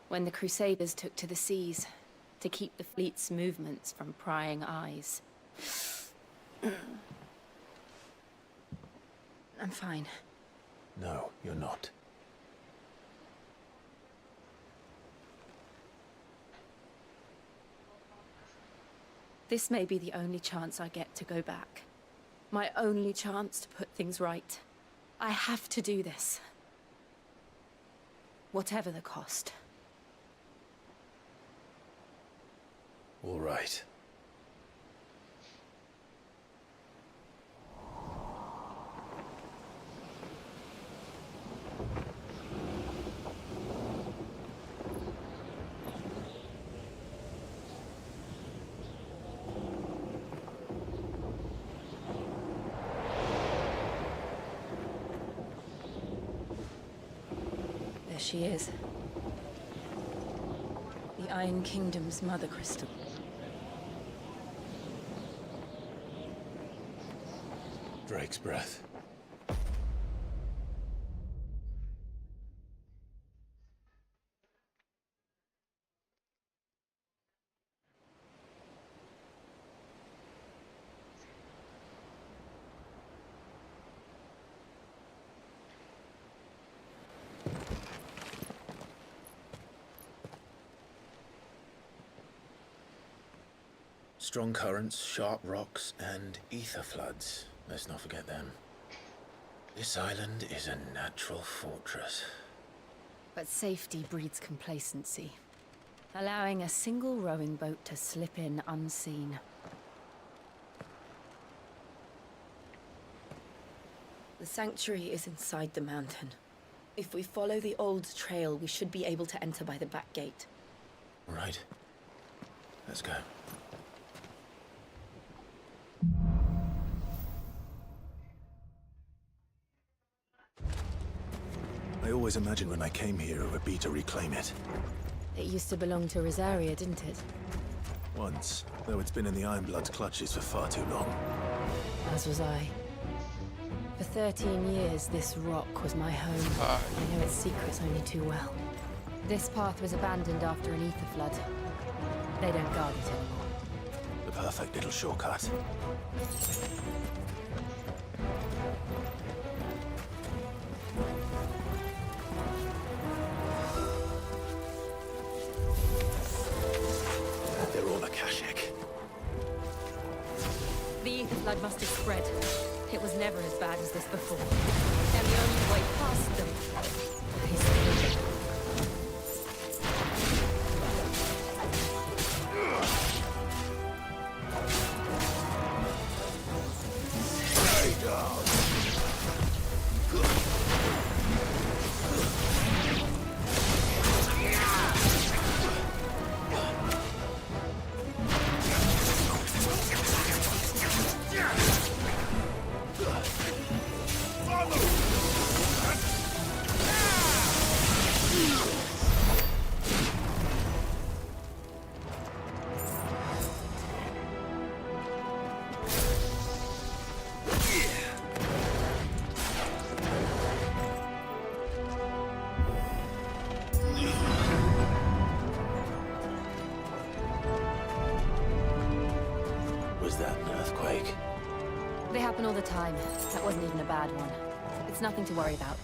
When the Crusaders took to the seas, to keep the fleet's movements from prying eyes. I'm fine. No, you're not. This may be the only chance I get to go back. My only chance to put things right. I have to do this. Whatever the cost. All right. There she is. The Iron Kingdom's mother crystal. Drake's breath. Strong currents, sharp rocks, and ether floods. Let's not forget them. This island is a natural fortress. But safety breeds complacency. Allowing a single rowing boat to slip in unseen. The sanctuary is inside the mountain. If we follow the old trail, we should be able to enter by the back gate. All right. Let's go. I always imagined when I came here it would be to reclaim it. It used to belong to Rosaria, didn't it? Once, though it's been in the Ironblood's clutches for far too long. As was I. For 13 years, this rock was my home. I know its secrets only too well. This path was abandoned after an ether flood. They don't guard it anymore. The perfect little shortcut. They're all Akashic. The ether flood must have spread. It was never as bad as this before. And the only way past them is through. Ignore the time. That wasn't even a bad one. It's nothing to worry about.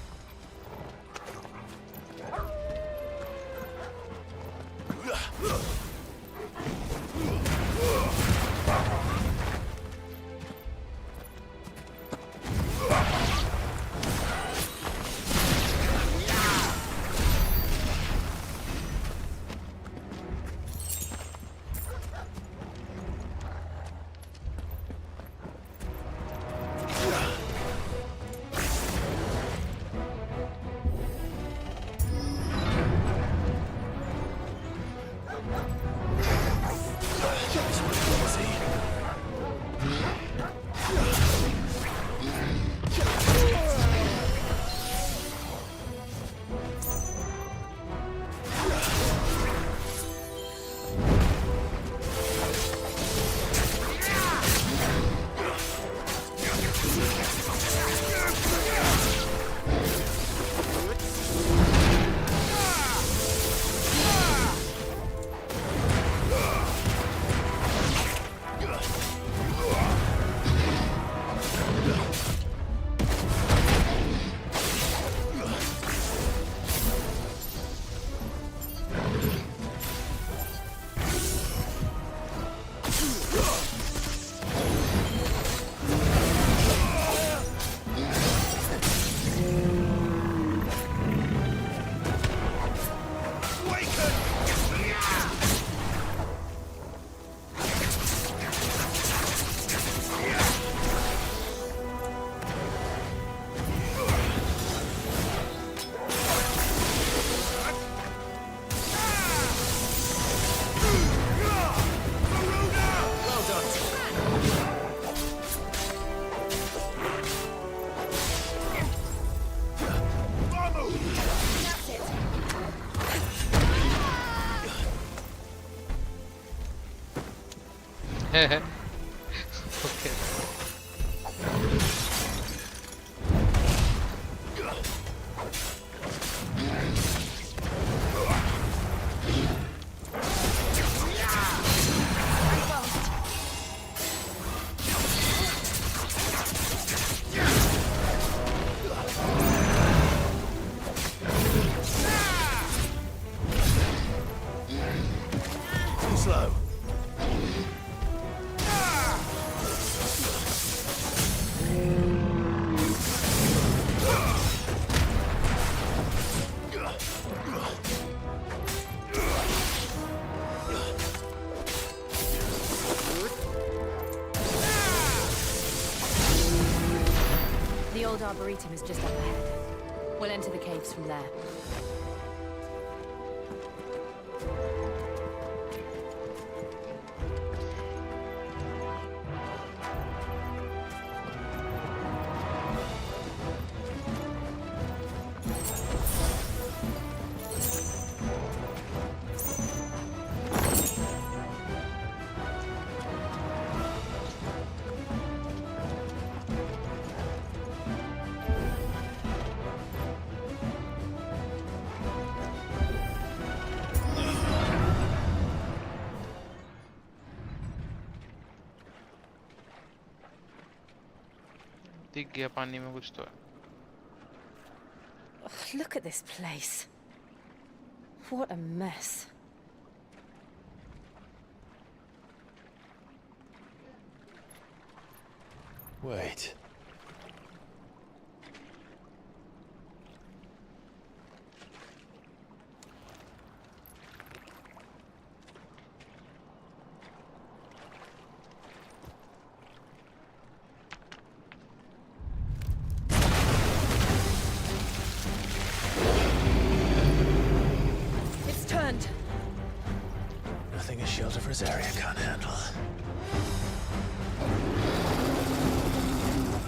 Okay. Too slow. The old Arboretum is just up ahead. We'll enter the caves from there. दिख गया पानी में कुछ तो है. Ugh, look at this place. What a mess. Wait. It's turned. Nothing a shield of Rosaria can't handle.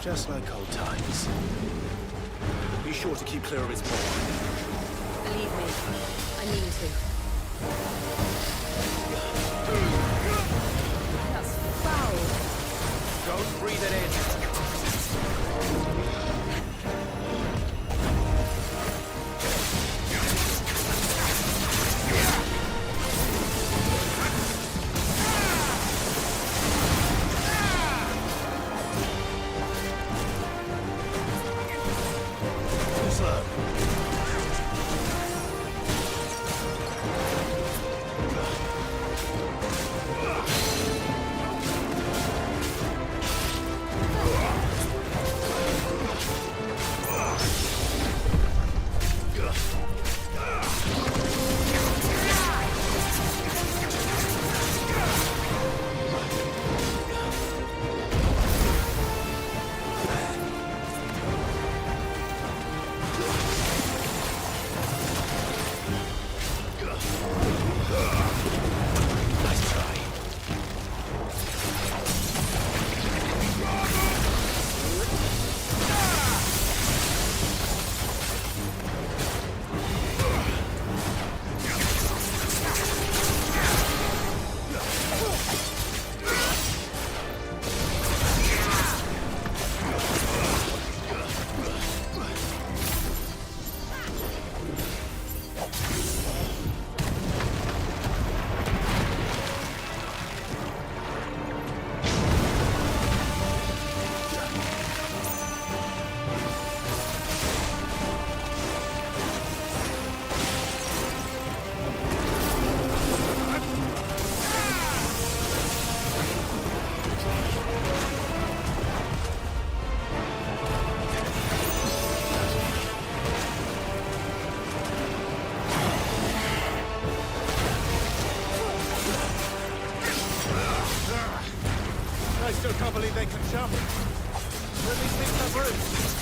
Just like old times. Be sure to keep clear of its paw. Believe me, I mean to. That's foul. Don't breathe it in. slow. I still can't believe they can jump. Where do these things have roots?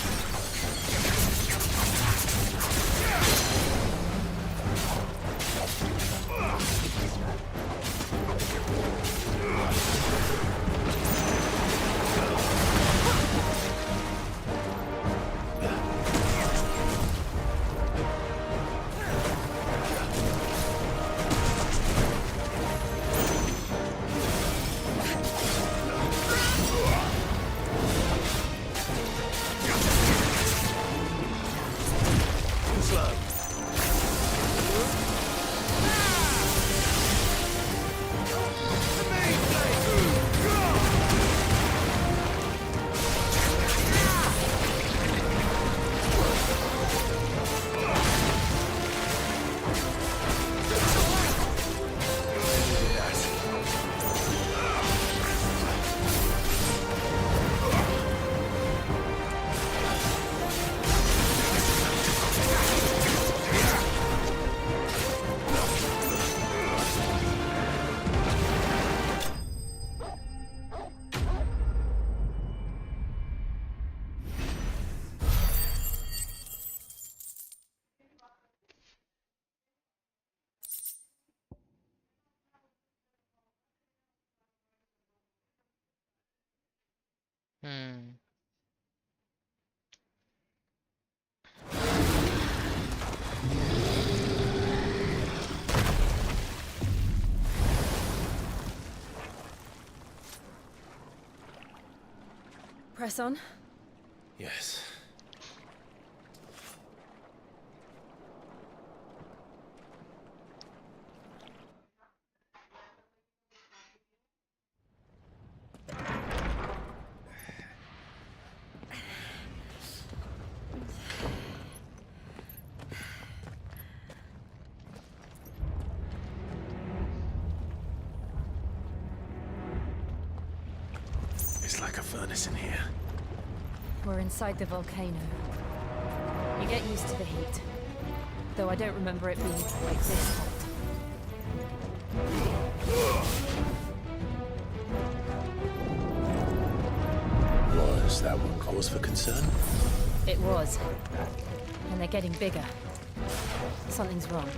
Press on. Yes. It's like a furnace in here. We're inside the volcano. You get used to the heat. Though I don't remember it being like this hot. Was that one cause for concern? It was. And they're getting bigger. Something's wrong.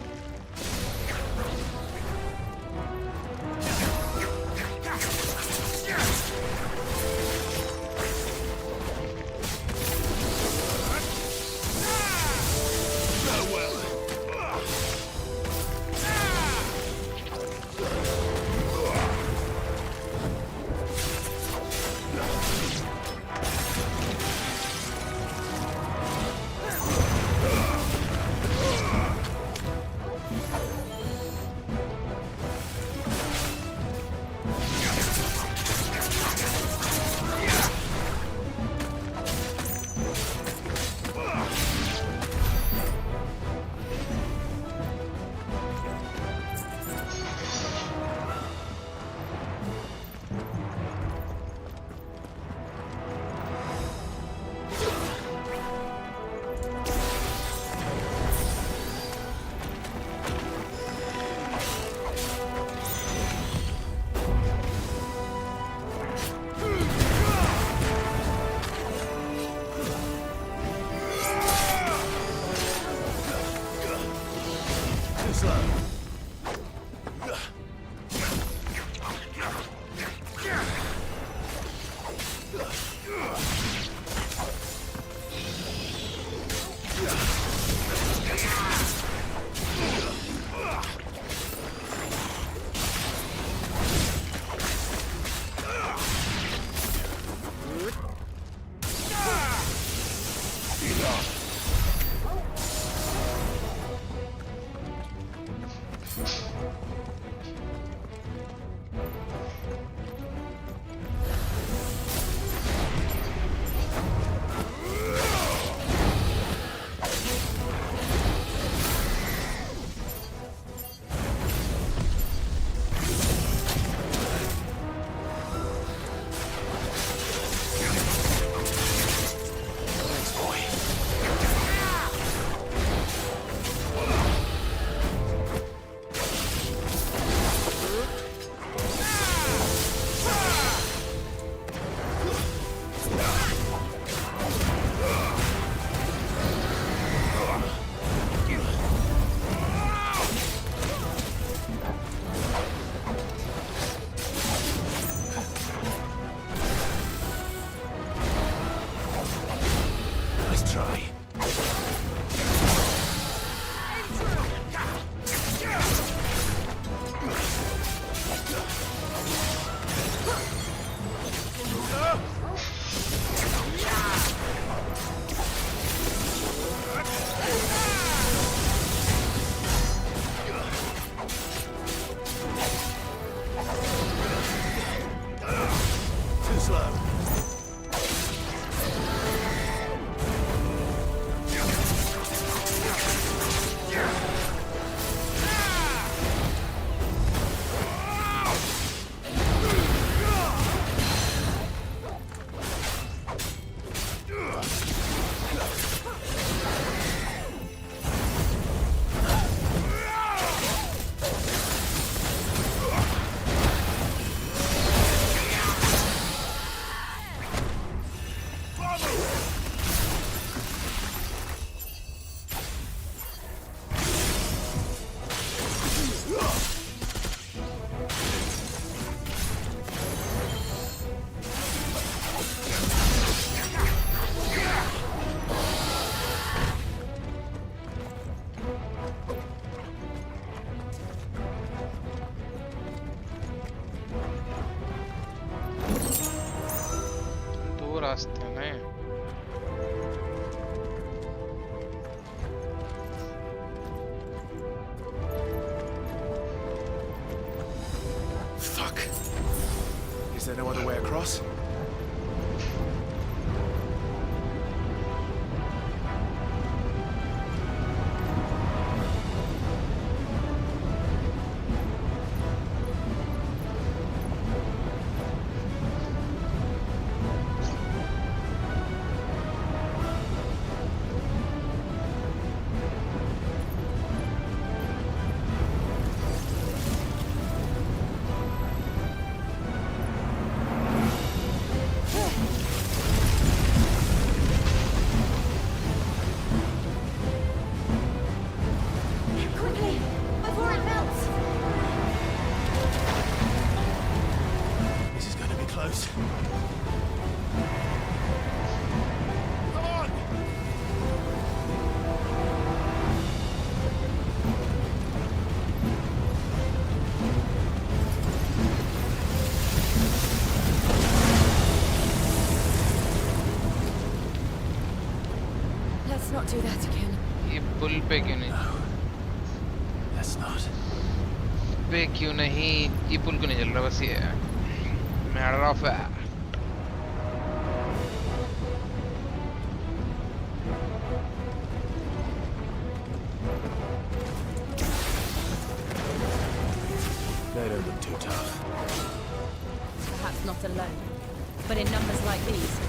slow. रास्ते हैं Fuck. Is there no other way across? Let's not do that again. ये पुल पे क्यों नहीं? Let's not. पे क्यों नहीं? ये पुल क्यों नहीं चल रहा? बस ये है. Matter of fact. They don't look too tough. Perhaps not alone, but in numbers like these.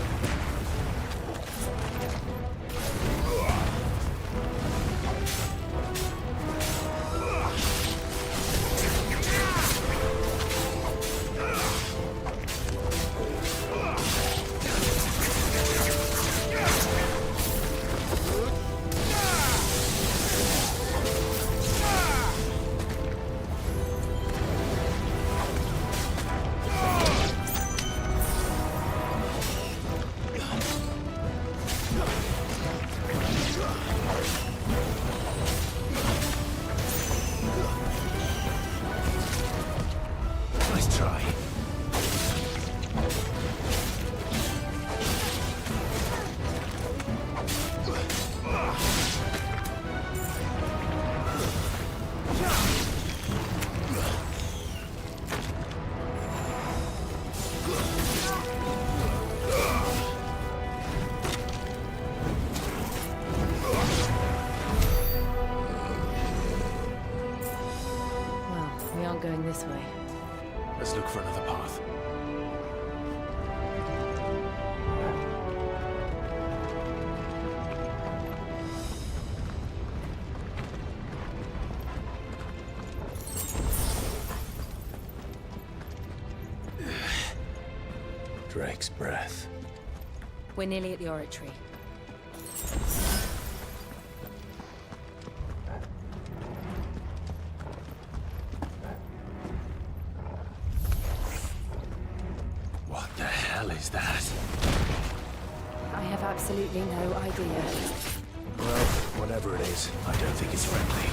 going this way. Let's look for another path. Drake's breath. We're nearly at the oratory. What the hell is that? I have absolutely no idea. Well, whatever it is, I don't think it's friendly.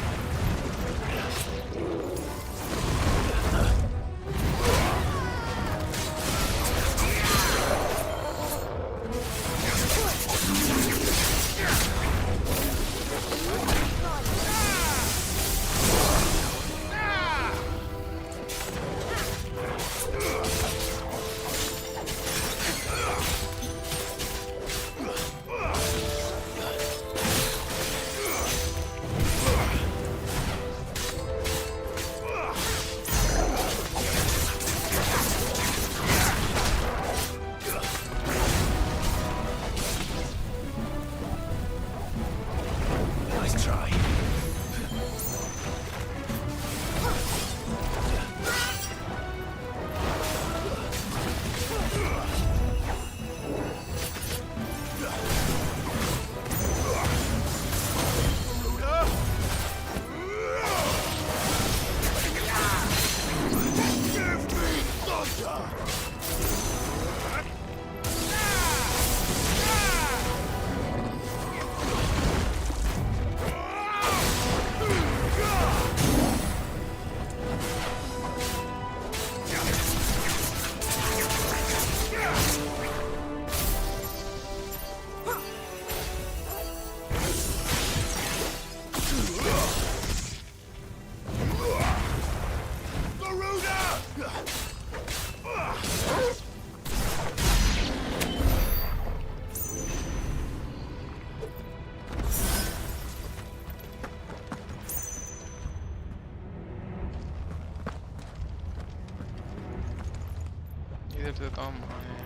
इधर से तो हम आए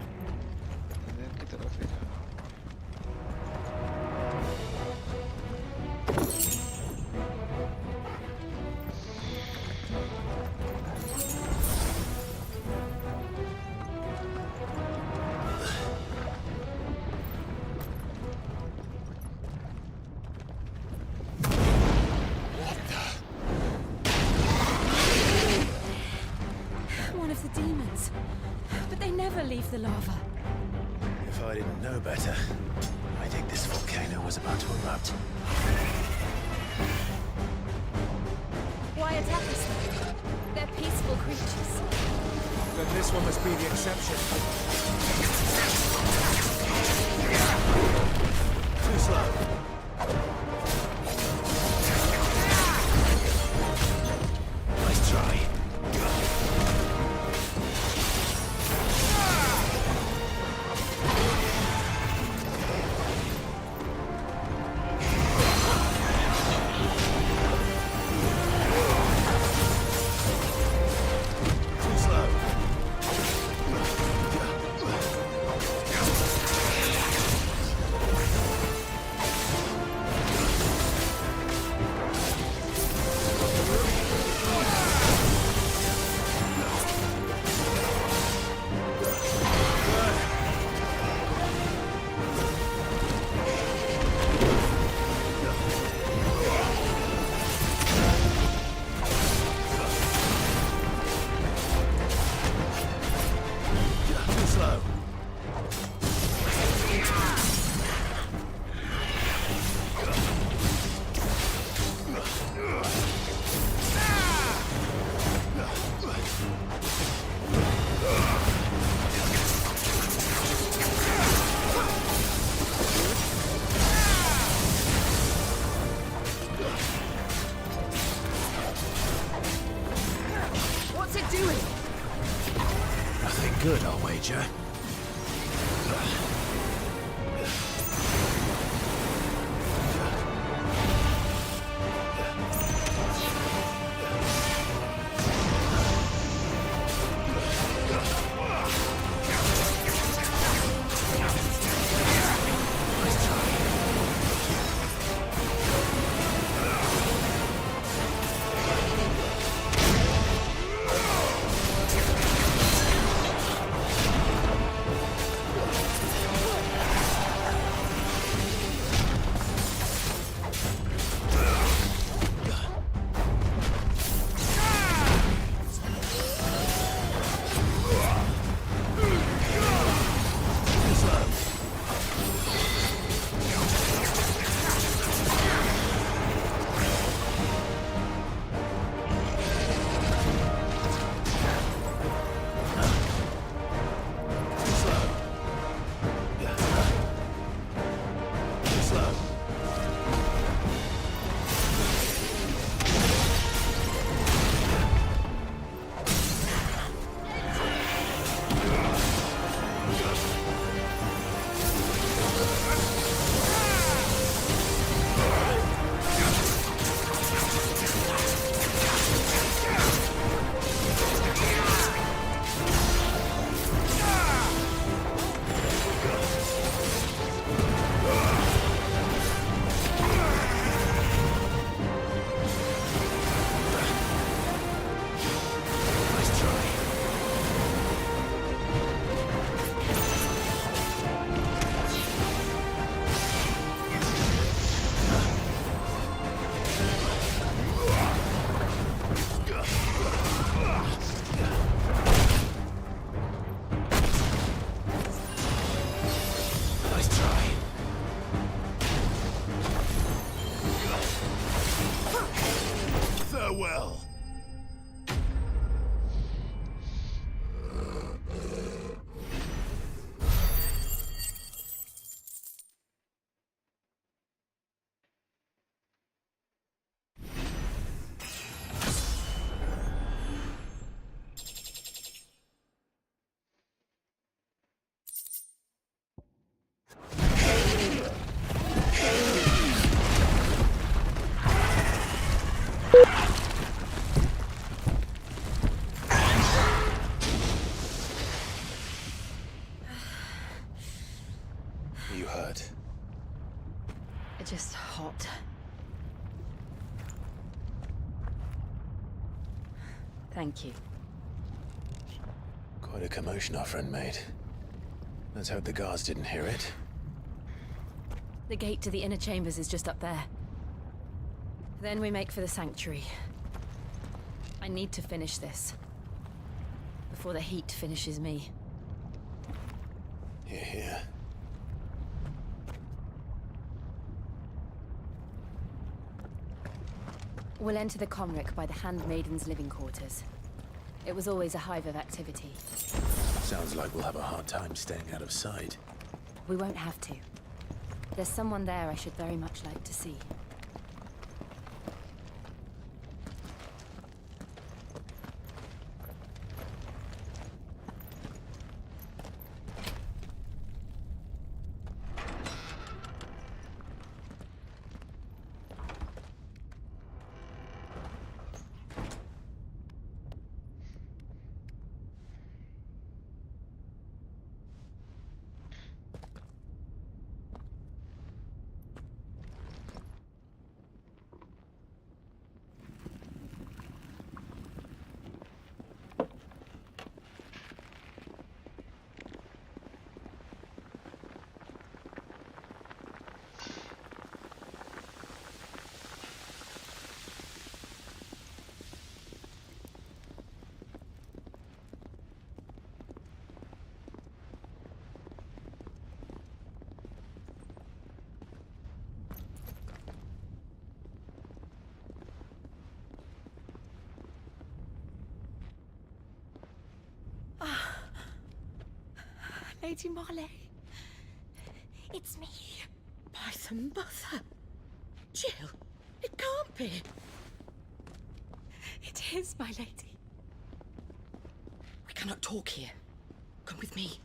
इधर की तरफ ही जाना One of the demons. But they never leave the lava. If I didn't know better, I think this volcano was about to erupt. Why attack us then? They're peaceful creatures. Then this one must be the exception. Too slow. Nice try. What's it doing? Nothing good, I'll wager. Farewell. You hurt? Just hot. Thank you. Quite a commotion our friend made. Let's hope the guards didn't hear it. The gate to the inner chambers is just up there. Then we make for the sanctuary. I need to finish this. Before the heat finishes me. Hear, hear. We'll enter the Comric by the Handmaiden's living quarters. It was always a hive of activity. Sounds like we'll have a hard time staying out of sight. We won't have to. There's someone there I should very much like to see. Lady Marley. It's me. By the mother. Jill, it can't be. It is, my lady. We cannot talk here. Come with me.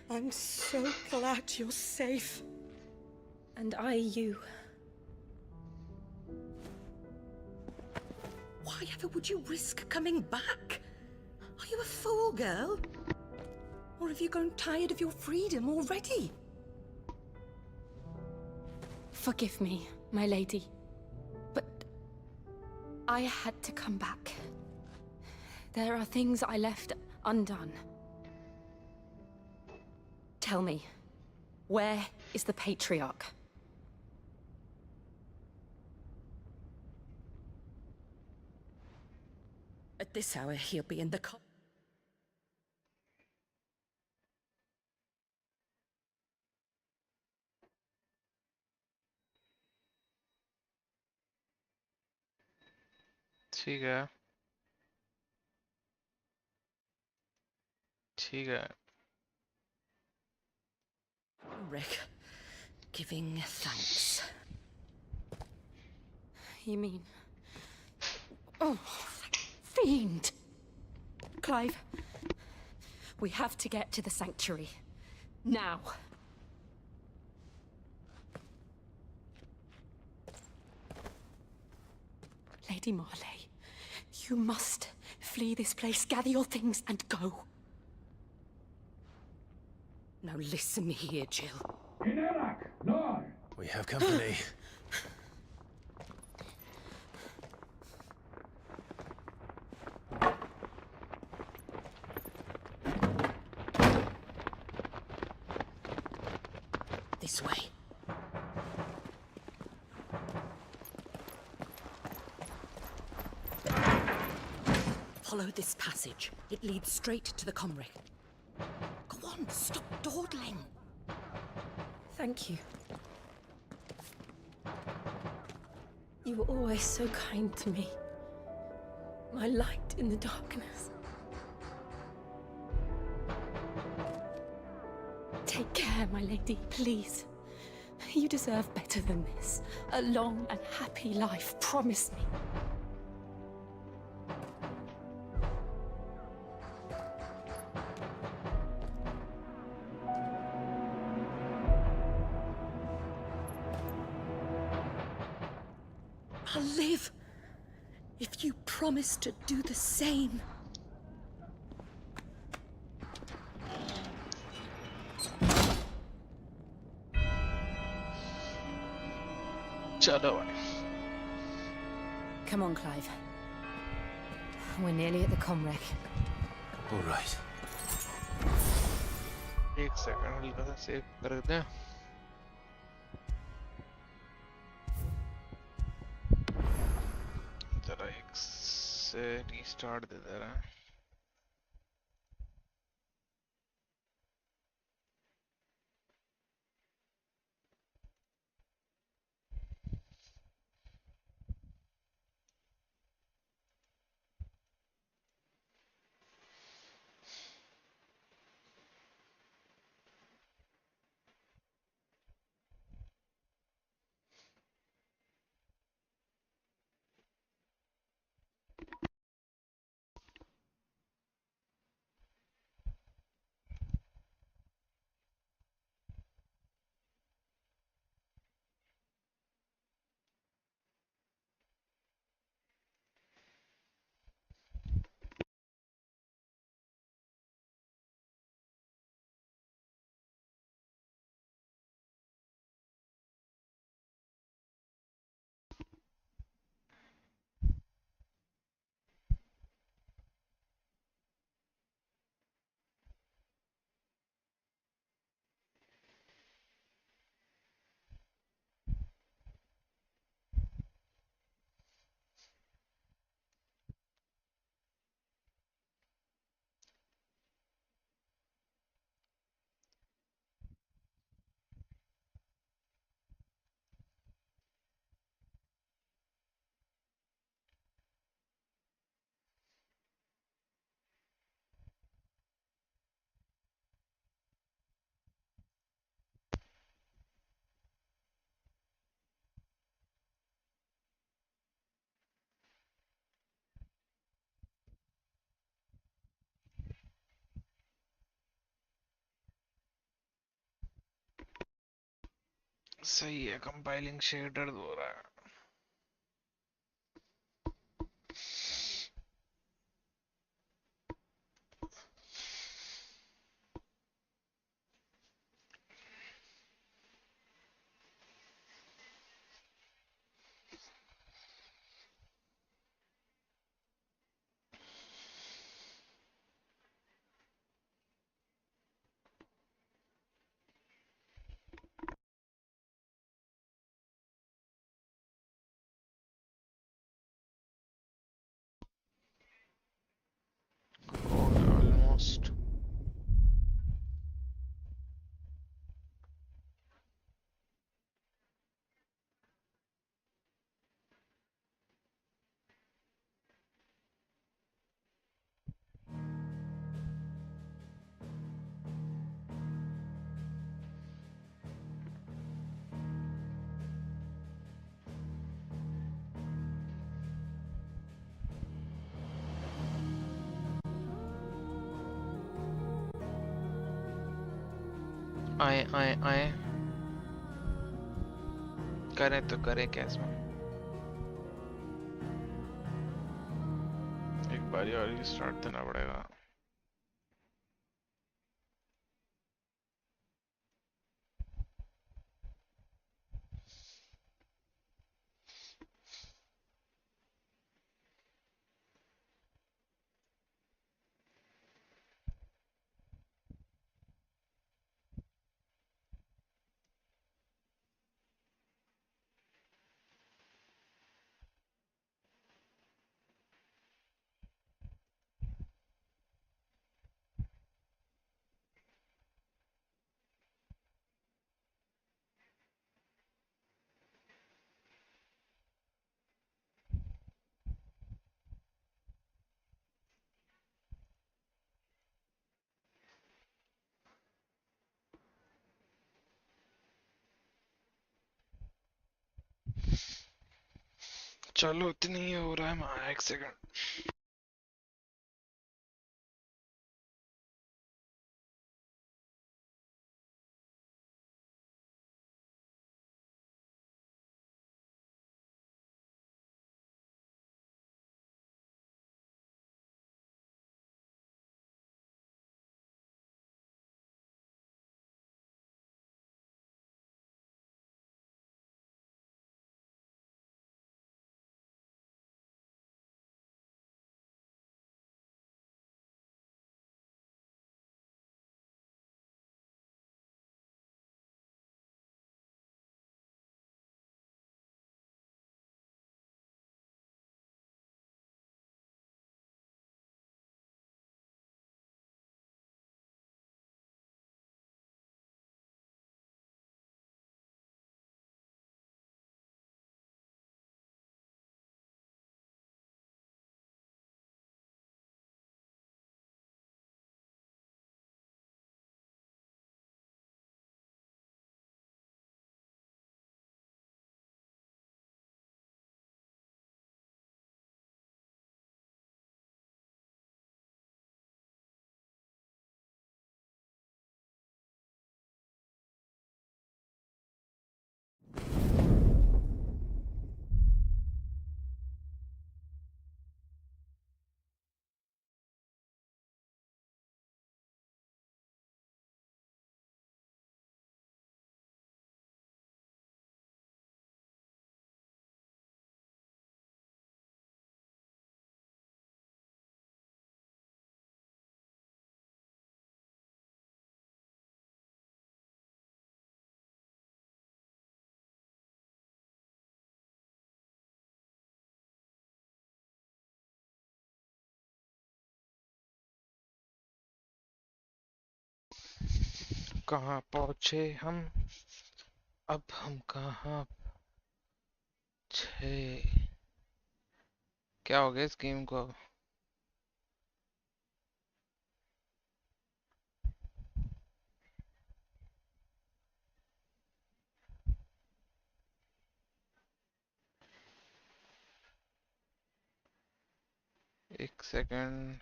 I'm so glad you're safe. And I you. Why ever would you risk coming back? Are you a fool, girl? Or have you grown tired of your freedom already? Forgive me, my lady. But I had to come back. There are things I left undone. Tell me, where is the Patriarch? At this hour, he'll be in the ठीक है ठीक है Rick, giving thanks. You mean... Oh, fiend! Clive, we have to get to the sanctuary. Now. Lady Marley, you must flee this place, gather your things and go. Now listen here, Jill. We have company. This way. Follow this passage. It leads straight to the Comric. Go on, stop dawdling. Thank you. You were always so kind to me. My light in the darkness. Take care, my lady, please. You deserve better than this. A long and happy life, promise me. I'll live if you promise to do the same. Come on, Clive. We're nearly at the Comrec. All right. एक second हल्का सा save कर दें जरा एक से restart दे दे रहा है सही है कंपाइलिंग शेडर हो रहा है ऑलमोस्ट आए करें तो करें कैसे एक बारी और स्टार्ट देना पड़ेगा चलो इतनी ही हो रहा है माँ, एक सेकंड। कहाँ पहुँचे हम, अब हम कहाँ छे? क्या हो गया इस गेम को? एक सेकंड।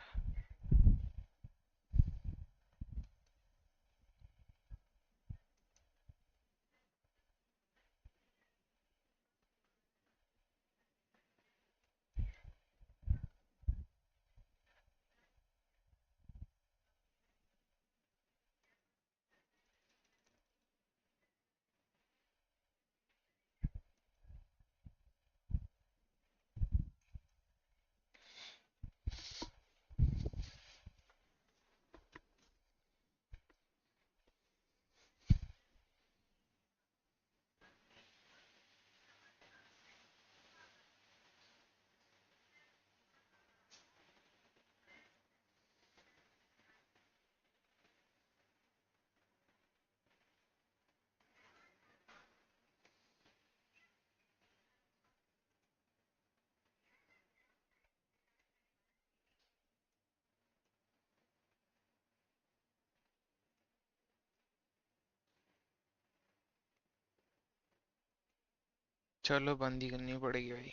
चलो बंदी करनी पड़ेगी भाई।